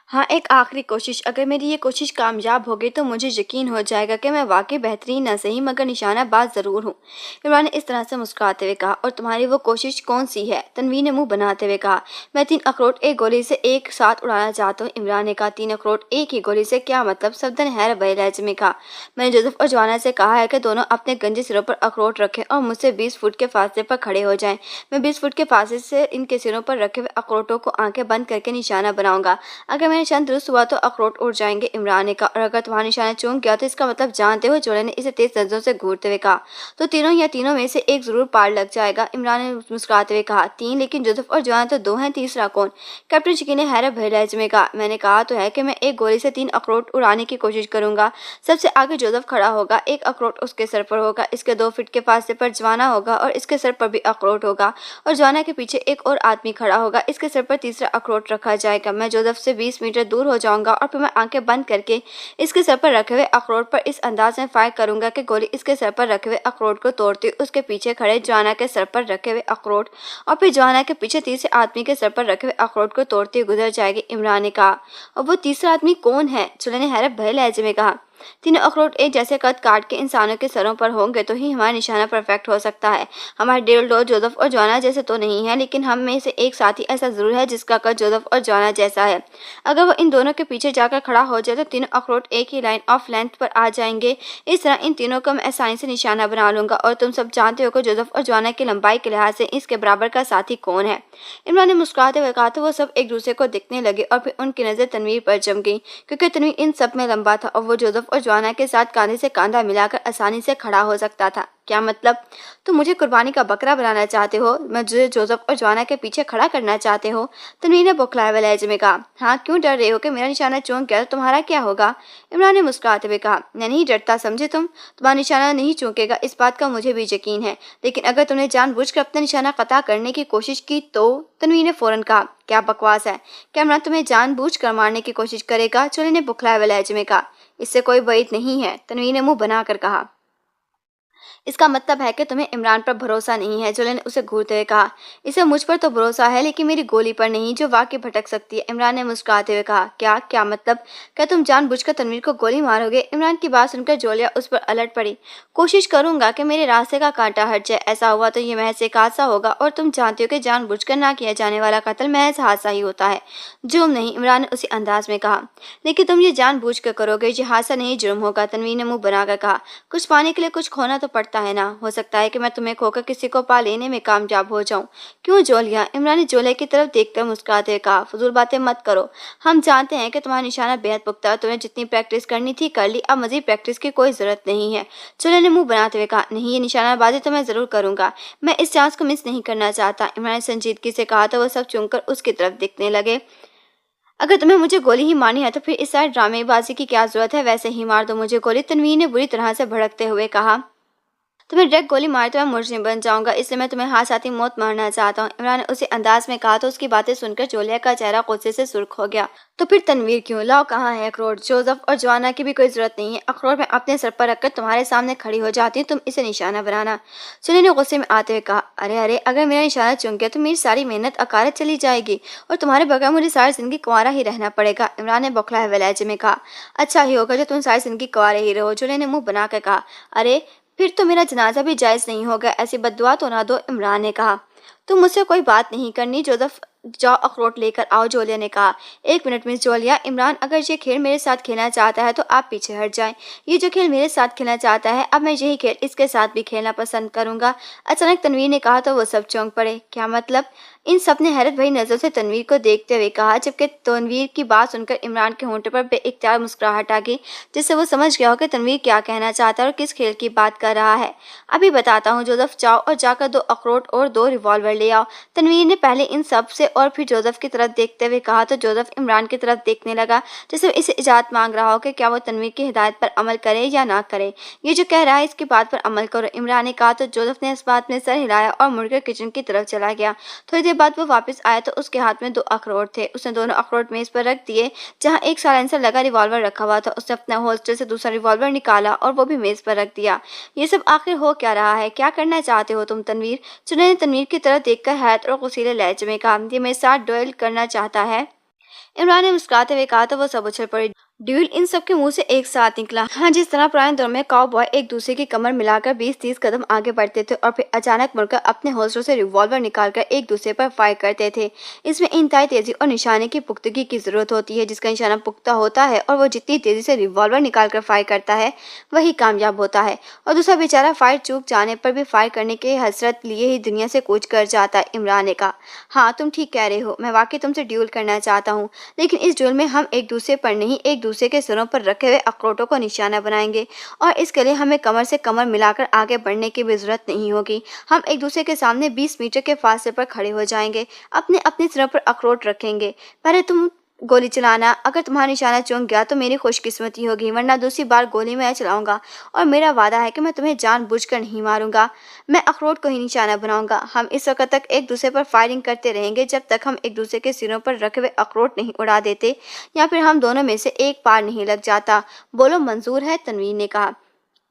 Speaker 1: हाँ एक आखिरी कोशिश। अगर मेरी ये कोशिश कामयाब हो गई तो मुझे यकीन हो जाएगा कि मैं वाकई बेहतरीन न सही मगर निशानाबाज ज़रूर हूँ। इमरान ने इस तरह से मुस्कुराते हुए कहा, और तुम्हारी वो कोशिश कौन सी है? तनवीर ने मुंह बनाते हुए कहा, मैं 3 अखरोट एक गोली से एक साथ उड़ाना चाहता हूँ। इमरान ने कहा, 3 अखरोट एक ही गोली से? क्या मतलब? सफदर ने हैरत भरे लहजे में कहा, मैंने जोसेफ और जवाना से कहा है कि दोनों अपने गंजे सिरों पर अखरोट रखें और मुझसे 20 फुट के फासले पर खड़े हो जाएं। मैं 20 फुट के फासले से इनके सिरों पर रखे हुए अखरोटों को आंखें बंद करके निशाना बनाऊंगा। अगर मेरा निशान दुरुस्त हुआ तो अखरोट उड़ जाएंगे। इमरान ने कहा, और अगर तुम्हारा निशाना चूक गया तो इसका मतलब जानते हो? जोले ने इसे तेज नजरों से घूरते हुए कहा, तो तीनों में से एक जरूर पार लग जाएगा। इमरान ने मुस्कुराते हुए कहा, 3? लेकिन जोसेफ और जवान तो 2 हैं, तीसरा कौन? कैप्टन शकील ने हैरत भरे लहजे में कहा, मैंने कहा तो है कि मैं एक गोली से 3 अखरोट उड़ाने की कोशिश करूंगा। सबसे आगे जोसेफ खड़ा होगा, एक अखरोट उसके सर पर होगा, इसके 2 फीट के फासले पर जवाना होगा और इसके सर पर भी अखरोट होगा, और जवाना के पीछे एक और आदमी खड़ा होगा, इसके सर पर तीसरा अखरोट रखा जाएगा। मैं जोसेफ से 20 मीटर दूर हो जाऊंगा और फिर मैं आंखें बंद करके इसके सर पर रखे हुए अखरोट पर इस अंदाज में फायर करूंगा कि गोली इसके सर पर रखे हुए अखरोट को तोड़ती हुई उसके पीछे खड़े जवाना के सर पर रखे हुए अखरोट और फिर जवाना के पीछे तीसरे आदमी के सर पर रखे हुए अखरोट को तोड़ती हुई गुजर जाएगी। इमरान ने कहा, और वो तीसरा आदमी कौन है? चुले ने हैरत भरे लहजे में कहा, तीनों अखरोट एक जैसे कद काट के इंसानों के सरों पर होंगे तो ही हमारा निशाना परफेक्ट हो सकता है। हमारे डेविल, जोसेफ और जोआना जैसे तो नहीं है, लेकिन हम में से एक साथी ऐसा जरूर है जिसका कद जोसेफ और जोआना जैसा है। अगर वो इन दोनों के पीछे जाकर खड़ा हो जाए तो तीनों अखरोट एक ही लाइन ऑफ लेंथ पर आ जाएंगे। इस तरह इन तीनों को मैं आसानी से निशाना बना लूंगा और तुम सब जानते हो कि जोसेफ और जोआना की लंबाई के लिहाज से इसके बराबर का साथी कौन है। इमरान ने मुस्कुराते हुए कहा तो वो सब एक दूसरे को देखने लगे और फिर उनकी नजर तनवीर पर जम गई, क्योंकि तनवीर इन सब में लंबा था और वो जोसेफ और जोआना के साथ कांधे से कांधा मिलाकर आसानी से खड़ा हो सकता था। क्या मतलब? तुम मुझे कुर्बानी का बकरा बनाना चाहते हो? मुझे जोसेफ और जोआना के पीछे खड़ा करना चाहते हो? तनवीर ने बौखलाए हुए लहजे में कहा। हाँ, क्यों डर रहे हो कि मेरा निशाना चूक गया तो तुम्हारा क्या होगा? इमरान ने मुस्कुराते हुए कहा। मैं नहीं डरता, समझे तुम। तुम्हारा निशाना नहीं चूकेगा, इस बात का मुझे भी यकीन है, लेकिन अगर तुमने जानबूझकर अपना निशाना कता करने की कोशिश की तो? तनवीर ने फौरन कहा। क्या बकवास है? क्या इमरान तुम्हें जानबूझकर मारने की कोशिश करेगा? चोले ने बौखलाए हुए लहजे में कहा। इससे कोई वईद नहीं है, तनवीर ने मुंह बनाकर कहा। इसका मतलब है कि तुम्हें इमरान पर भरोसा नहीं है, जोले ने उसे घूरते हुए कहा। इसे मुझ पर तो भरोसा है, लेकिन मेरी गोली पर नहीं, जो वाकई भटक सकती है। इमरान ने मुस्कुराते हुए कहा। क्या मतलब? क्या तुम जानबूझकर तनवीर को गोली मारोगे? इमरान की बात सुनकर जोलिया उस पर अलट पड़ी। कोशिश करूंगा कि मेरे रास्ते का कांटा हट जाए। ऐसा हुआ तो ये महज एक हादसा होगा, और तुम जानते हो कि जानबूझकर ना किया जाने वाला कत्ल महज हादसा ही होता है, जुर्म नहीं, इमरान ने उसी अंदाज में कहा। लेकिन तुम ये जानबूझकर करोगे, ये हादसा नहीं जुर्म होगा, तनवीर ने मुंह बनाकर कहा। कुछ पाने के लिए कुछ खोना तो पड़ता है ना। हो सकता है कि मैं तुम्हें खोकर किसी को पा लेने में कामयाब हो जाऊं। क्यों जोलिया? इमरान ने जोले की तरफ देखकर मुस्कुराते हुए कहा। फजूल बातें मत करो, हम जानते हैं कि तुम्हारा निशाना बेहद पुख्ता है, तुम्हें जितनी प्रैक्टिस करनी थी कर ली, अब मजीद प्रैक्टिस की कोई जरूरत नहीं है। जोले ने मुंह बनाते हुए कहा। नहीं, ये निशानाबाजी तो मैं जरूर करूंगा, मैं इस चांस को मिस नहीं करना चाहता। इमरान ने संजीदगी से कहा तो वह सब चुनकर उसकी तरफ देखने लगे। अगर तुम्हें मुझे गोली ही मारनी है तो फिर इस सारे ड्रामेबाजी की क्या जरूरत है? वैसे ही मार दो मुझे गोली, तनवीर ने बुरी तरह से भड़कते हुए कहा। तुम्हें डायरेक्ट गोली मारे तो मैं मुजरिम बन जाऊंगा, इसलिए मैं तुम्हें हाथ साथ ही मौत मारना चाहता हूँ। इमरान ने उसी अंदाज में कहा तो उसकी बातें सुनकर जोलिया का चेहरा गुस्से से सुर्ख हो गया। तो फिर तनवीर क्यों? लाओ, कहाँ है अखरोट? जोसेफ और जोआना की भी कोई जरूरत नहीं है, अखरोट मैं अपने सर पर रखकर तुम्हारे सामने खड़ी हो जाती हूँ, तुम इसे निशाना बनाना। सुनी ने गुस्से में आते हुए कहा। अरे अरे, अगर मेरा निशाना चुन गया तो मेरी सारी मेहनत अकारत चली जाएगी और तुम्हारे बगैर मुझे सारी जिंदगी कुंवारा ही रहना पड़ेगा। इमरान ने बौखलाए हुए लहजे में कहा। अच्छा ही होगा जो तुम सारी जिंदगी कुंवारे ही रहो, जोले ने मुंह बनाकर कहा। अरे, फिर तो मेरा जनाजा भी जायज नहीं होगा, ऐसी बद्दुआ तो ना दो, इमरान ने कहा। तुम मुझसे कोई बात नहीं करनी, जोसेफ जाओ अखरोट लेकर आओ, जोलिया ने कहा। एक मिनट मिस जोलिया, इमरान अगर ये खेल मेरे साथ खेलना चाहता है तो आप पीछे हट जाएं। ये जो खेल मेरे साथ खेलना चाहता है, अब मैं यही खेल इसके साथ भी खेलना पसंद करूंगा। अचानक तनवीर ने कहा तो वो सब चौंक पड़े। क्या मतलब? इन सब ने हैरत भरी नजर से तनवीर को देखते हुए कहा, जबकि तनवीर की बात सुनकर इमरान के होंठों पर बेइख्तियार मुस्कुराहट आ गई, जिससे वो समझ गया हो कि तनवीर क्या कहना चाहता है और किस खेल की बात कर रहा है। अभी बताता हूँ जोसेफ, जाओ और जाकर 2 अखरोट और 2 रिवॉल्वर ले आओ। तनवीर ने पहले इन सब से और फिर जोसेफ की तरफ देखते हुए कहा तो जोसेफ इमरान की तरफ देखने लगा, जैसे इसे इजाजत मांग रहा हो कि क्या वो तनवीर की हिदायत पर अमल करे या ना करे। ये जो कह रहा है इसकी बात पर अमल करो, इमरान ने कहा तो जोसेफ ने इस बात में सर हिलाया और मुड़कर किचन की तरफ चला गया। थोड़ी देर बाद वो वापस आया तो उसके हाथ में 2 अखरोट थे। उसने दोनों अखरोट मेज पर रख दिए जहाँ एक साइलेंसर लगा रिवॉल्वर रखा हुआ था। उसने अपना होल्स्टर से दूसरा रिवॉल्वर निकाला और वो भी मेज पर रख दिया। ये सब आखिर हो क्या रहा है? क्या करना चाहते हो तुम तनवीर? चुने ने तनवीर की तरफ देखकर हैरत और गुस्सीले लहजे में कहा। ये मेरे साथ डुएल करना चाहता है? इमरान ने मुस्कुराते हुए कहा तो वो सब उछल पड़े। ड्यूल इन सब के मुंह से एक साथ निकला। हाँ, जिस तरह पुराने दौर में काउबॉय एक दूसरे की कमर मिलाकर 20-30 कदम आगे बढ़ते थे और फिर अचानक मुड़कर अपने होल्स्टर से रिवॉल्वर निकालकर एक दूसरे पर फायर करते थे। इसमें इंतहाई तेजी और निशाने की पुख्तगी की जरूरत होती है। जिसका निशाना पुख्ता होता है और वो जितनी तेजी से रिवॉल्वर निकालकर फायर करता है वही कामयाब होता है, और दूसरा बेचारा फायर चूक जाने पर भी फायर करने की हसरत लिए ही दुनिया से कूच कर जाता है। इमरान ने कहा। हाँ, तुम ठीक कह रहे हो, मैं वाकई तुमसे ड्यूल करना चाहता हूँ, लेकिन इस ड्यूल में हम एक दूसरे पर नहीं, एक दूसरे के सिरों पर रखे हुए अखरोटों को निशाना बनाएंगे, और इसके लिए हमें कमर से कमर मिलाकर आगे बढ़ने की भी जरूरत नहीं होगी। हम एक दूसरे के सामने 20 मीटर के फासले पर खड़े हो जाएंगे, अपने अपने सिरों पर अखरोट रखेंगे। पहले तुम गोली चलाना, अगर तुम्हारा निशाना चूक गया तो मेरी खुशकिस्मती होगी, वरना दूसरी बार गोली मैं चलाऊंगा, और मेरा वादा है कि मैं तुम्हें जानबूझकर नहीं मारूंगा, मैं अखरोट को ही निशाना बनाऊंगा। हम इस वक्त तक एक दूसरे पर फायरिंग करते रहेंगे जब तक हम एक दूसरे के सिरों पर रखे हुए अखरोट नहीं उड़ा देते, या फिर हम दोनों में से एक पार नहीं लग जाता। बोलो, मंजूर है? तनवीर ने कहा।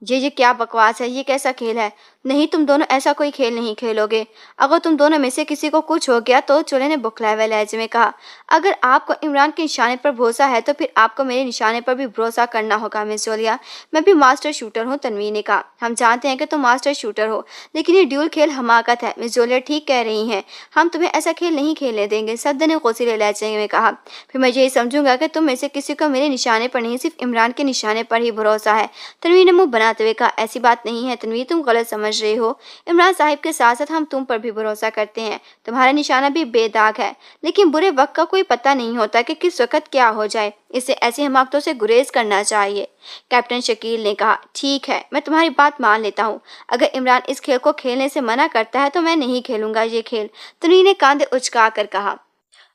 Speaker 1: یہ کیا بکواس ہے؟ یہ کیسا کھیل ہے؟ نہیں، تم دونوں ایسا کوئی کھیل نہیں کھیلو گے۔ اگر تم دونوں میں سے کسی کو کچھ ہو گیا تو چولہے نے بکھلائے ہوئے لہجے میں کہا، اگر آپ کو عمران کے نشانے پر بھروسہ ہے تو پھر آپ کو میرے نشانے پر بھی بھروسہ کرنا ہوگا مس جولیا۔ میں بھی ماسٹر شوٹر ہوں، تنویر نے کہا۔ ہم جانتے ہیں کہ تم ماسٹر شوٹر ہو، لیکن یہ ڈیول کھیل حماقت ہے۔ مس جولیا ٹھیک کہہ رہی ہیں، ہم تمہیں ایسا کھیل نہیں کھیلنے دیں گے، صدر نے غصیلے لہجے میں کہا۔ پھر میں یہی سمجھوں گا کہ تم میں سے کسی کو میرے نشانے پر نہیں، صرف عمران کے نشانے پر ہی بھروسہ ہے۔ تنویر نے منہ بناتے ہوئے کہا، ایسی بات نہیں ہے تنویر، تم غلط سمجھ رہے ہو۔ عمران صاحب کے ساتھ ساتھ ہم تم پر بھی بھروسہ کرتے ہیں، تمہارا نشانہ بھی بے داغ ہے، لیکن برے وقت کا کوئی پتہ نہیں ہوتا کہ کس وقت کیا ہو جائے، اس سے ایسی حماقتوں سے گریز کرنا چاہیے۔ کیپٹن شکیل نے کہا، ٹھیک ہے، میں تمہاری بات مان لیتا ہوں۔ اگر عمران اس کھیل کو کھیلنے سے منع کرتا ہے تو میں نہیں کھیلوں گا یہ کھیل، تنویر نے کاندھے اچکا کر کہا۔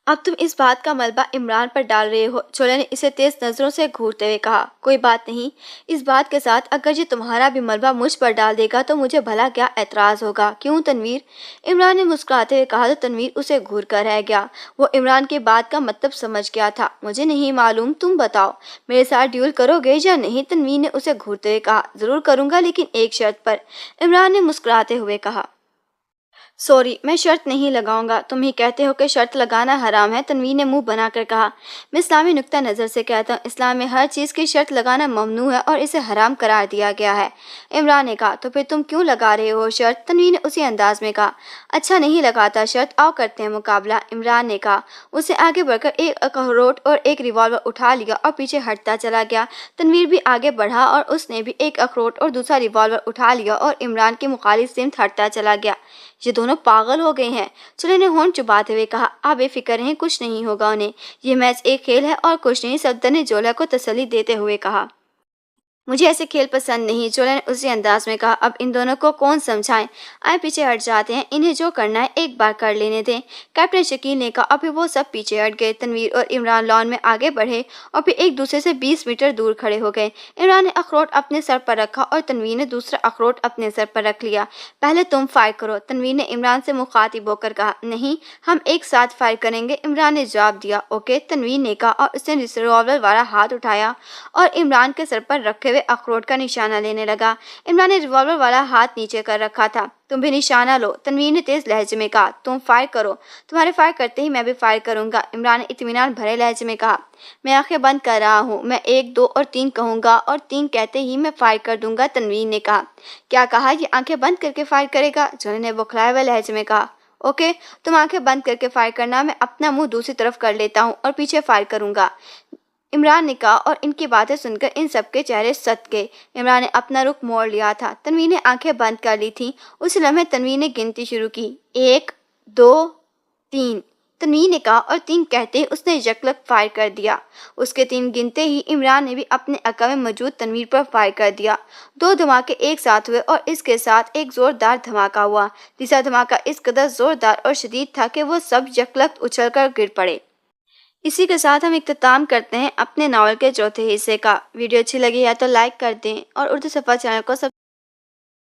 Speaker 1: اب تم اس بات کا ملبہ عمران پر ڈال رہے ہو، چولہے نے اسے تیز نظروں سے گھورتے ہوئے کہا۔ کوئی بات نہیں، اس بات کے ساتھ اگر یہ تمہارا بھی ملبہ مجھ پر ڈال دے گا تو مجھے بھلا کیا اعتراض ہوگا، کیوں تنویر؟ عمران نے مسکراتے ہوئے کہا تو تنویر اسے گھور کر رہ گیا۔ وہ عمران کے بات کا مطلب سمجھ گیا تھا۔ مجھے نہیں معلوم، تم بتاؤ، میرے ساتھ ڈیول کرو گے یا نہیں؟ تنویر نے اسے گھورتے ہوئے کہا۔ ضرور کروں گا، لیکن ایک شرط پر، عمران نے مسکراتے ہوئے کہا۔ سوری، میں شرط نہیں لگاؤں گا، تم ہی کہتے ہو کہ شرط لگانا حرام ہے، تنویر نے منہ بنا کر کہا۔ میں اسلامی نقطہ نظر سے کہتا ہوں، اسلام میں ہر چیز کی شرط لگانا ممنوع ہے اور اسے حرام قرار دیا گیا ہے۔ عمران نے کہا، تو پھر تم کیوں لگا رہے ہو شرط؟ تنویر نے اسی انداز میں کہا۔ اچھا نہیں لگاتا شرط، آؤ کرتے ہیں مقابلہ، عمران نے کہا۔ اسے آگے بڑھ کر ایک اخروٹ اور ایک ریوالور اٹھا لیا اور پیچھے ہٹتا چلا گیا۔ تنویر بھی آگے بڑھا اور اس نے بھی ایک اخروٹ اور دوسرا ریوالور اٹھا لیا اور عمران کی مخالف سمت ہٹتا چلا گیا۔ یہ دونوں پاگل ہو گئے ہیں، چولہے نے ہونٹ چباتے ہوئے کہا۔ آپ بے فکر رہیں، کچھ نہیں ہوگا انہیں، یہ میچ ایک کھیل ہے اور کچھ نہیں، صفدر نے جولیا کو تسلی دیتے ہوئے کہا۔ مجھے ایسے کھیل پسند نہیں، چولہے نے اسی انداز میں کہا۔ اب ان دونوں کو کون سمجھائیں، آئیں پیچھے ہٹ جاتے ہیں، انہیں جو کرنا ہے ایک بار کر لینے دیں، کیپٹن شکیل نے کہا۔ اور پھر وہ سب پیچھے ہٹ گئے۔ تنویر اور عمران لان میں آگے بڑھے اور پھر ایک دوسرے سے 20 میٹر دور کھڑے ہو گئے۔ عمران نے اخروٹ اپنے سر پر رکھا اور تنویر نے دوسرا اخروٹ اپنے سر پر رکھ لیا۔ پہلے تم فائر کرو، تنویر نے عمران سے مخاطب ہو کر کہا۔ نہیں، ہم ایک ساتھ فائر کریں گے، عمران نے جواب دیا۔ اوکے، تنویر نے کہا اور اس نے ریوالور والا ہاتھ اٹھایا اور عمران کے سر پر رکھے ہوئے اخروٹ کا نشانہ لینے لگا۔ عمران نے ریوالور والا ہاتھ نیچے کر رکھا تھا۔ تم بھی نشانہ لو، تنویر نے تیز لہجے میں کہا۔ تم فائر کرو، تمہارے فائر کرتے ہی میں بھی فائر کروں گا، عمران نے اطمینان بھرے لہجے میں کہا۔ میں آنکھیں بند کر رہا ہوں، میں 1 2 اور 3 کہوں گا اور 3 کہتے ہی میں فائر کر دوں گا، تنویر نے کہا۔ کیا کہا؟ یہ آنکھیں بند کر کے فائر کرے گا؟ جولے نے بوکھلائے ہوئے لہجے میں کہا۔ اوکے، تم آنکھیں بند کر کے فائر کرنا، میں اپنا منہ دوسری طرف کر لیتا ہوں اور پیچھے فائر کروں گا، عمران نے کہا۔ اور ان کی باتیں سن کر ان سب کے چہرے ست گئے۔ عمران نے اپنا رخ موڑ لیا تھا، تنویر نے آنکھیں بند کر لی تھیں۔ اس لمحے تنویر نے گنتی شروع کی، 1 2 3، تنویر نے کہا اور 3 کہتے ہی اس نے یکلک فائر کر دیا۔ اس کے 3 گنتے ہی عمران نے بھی اپنے عقب میں موجود تنویر پر فائر کر دیا۔ 2 دھماکے ایک ساتھ ہوئے اور اس کے ساتھ ایک زوردار دھماکہ ہوا۔ تیسرا دھماکہ اس قدر زوردار اور شدید تھا کہ وہ سب یکلک اچھل کر گر پڑے۔ اسی کے ساتھ ہم اختتام کرتے ہیں اپنے ناول کے چوتھے حصے کا۔ ویڈیو اچھی لگی ہے تو لائک کر دیں اور اردو صفحہ چینل کو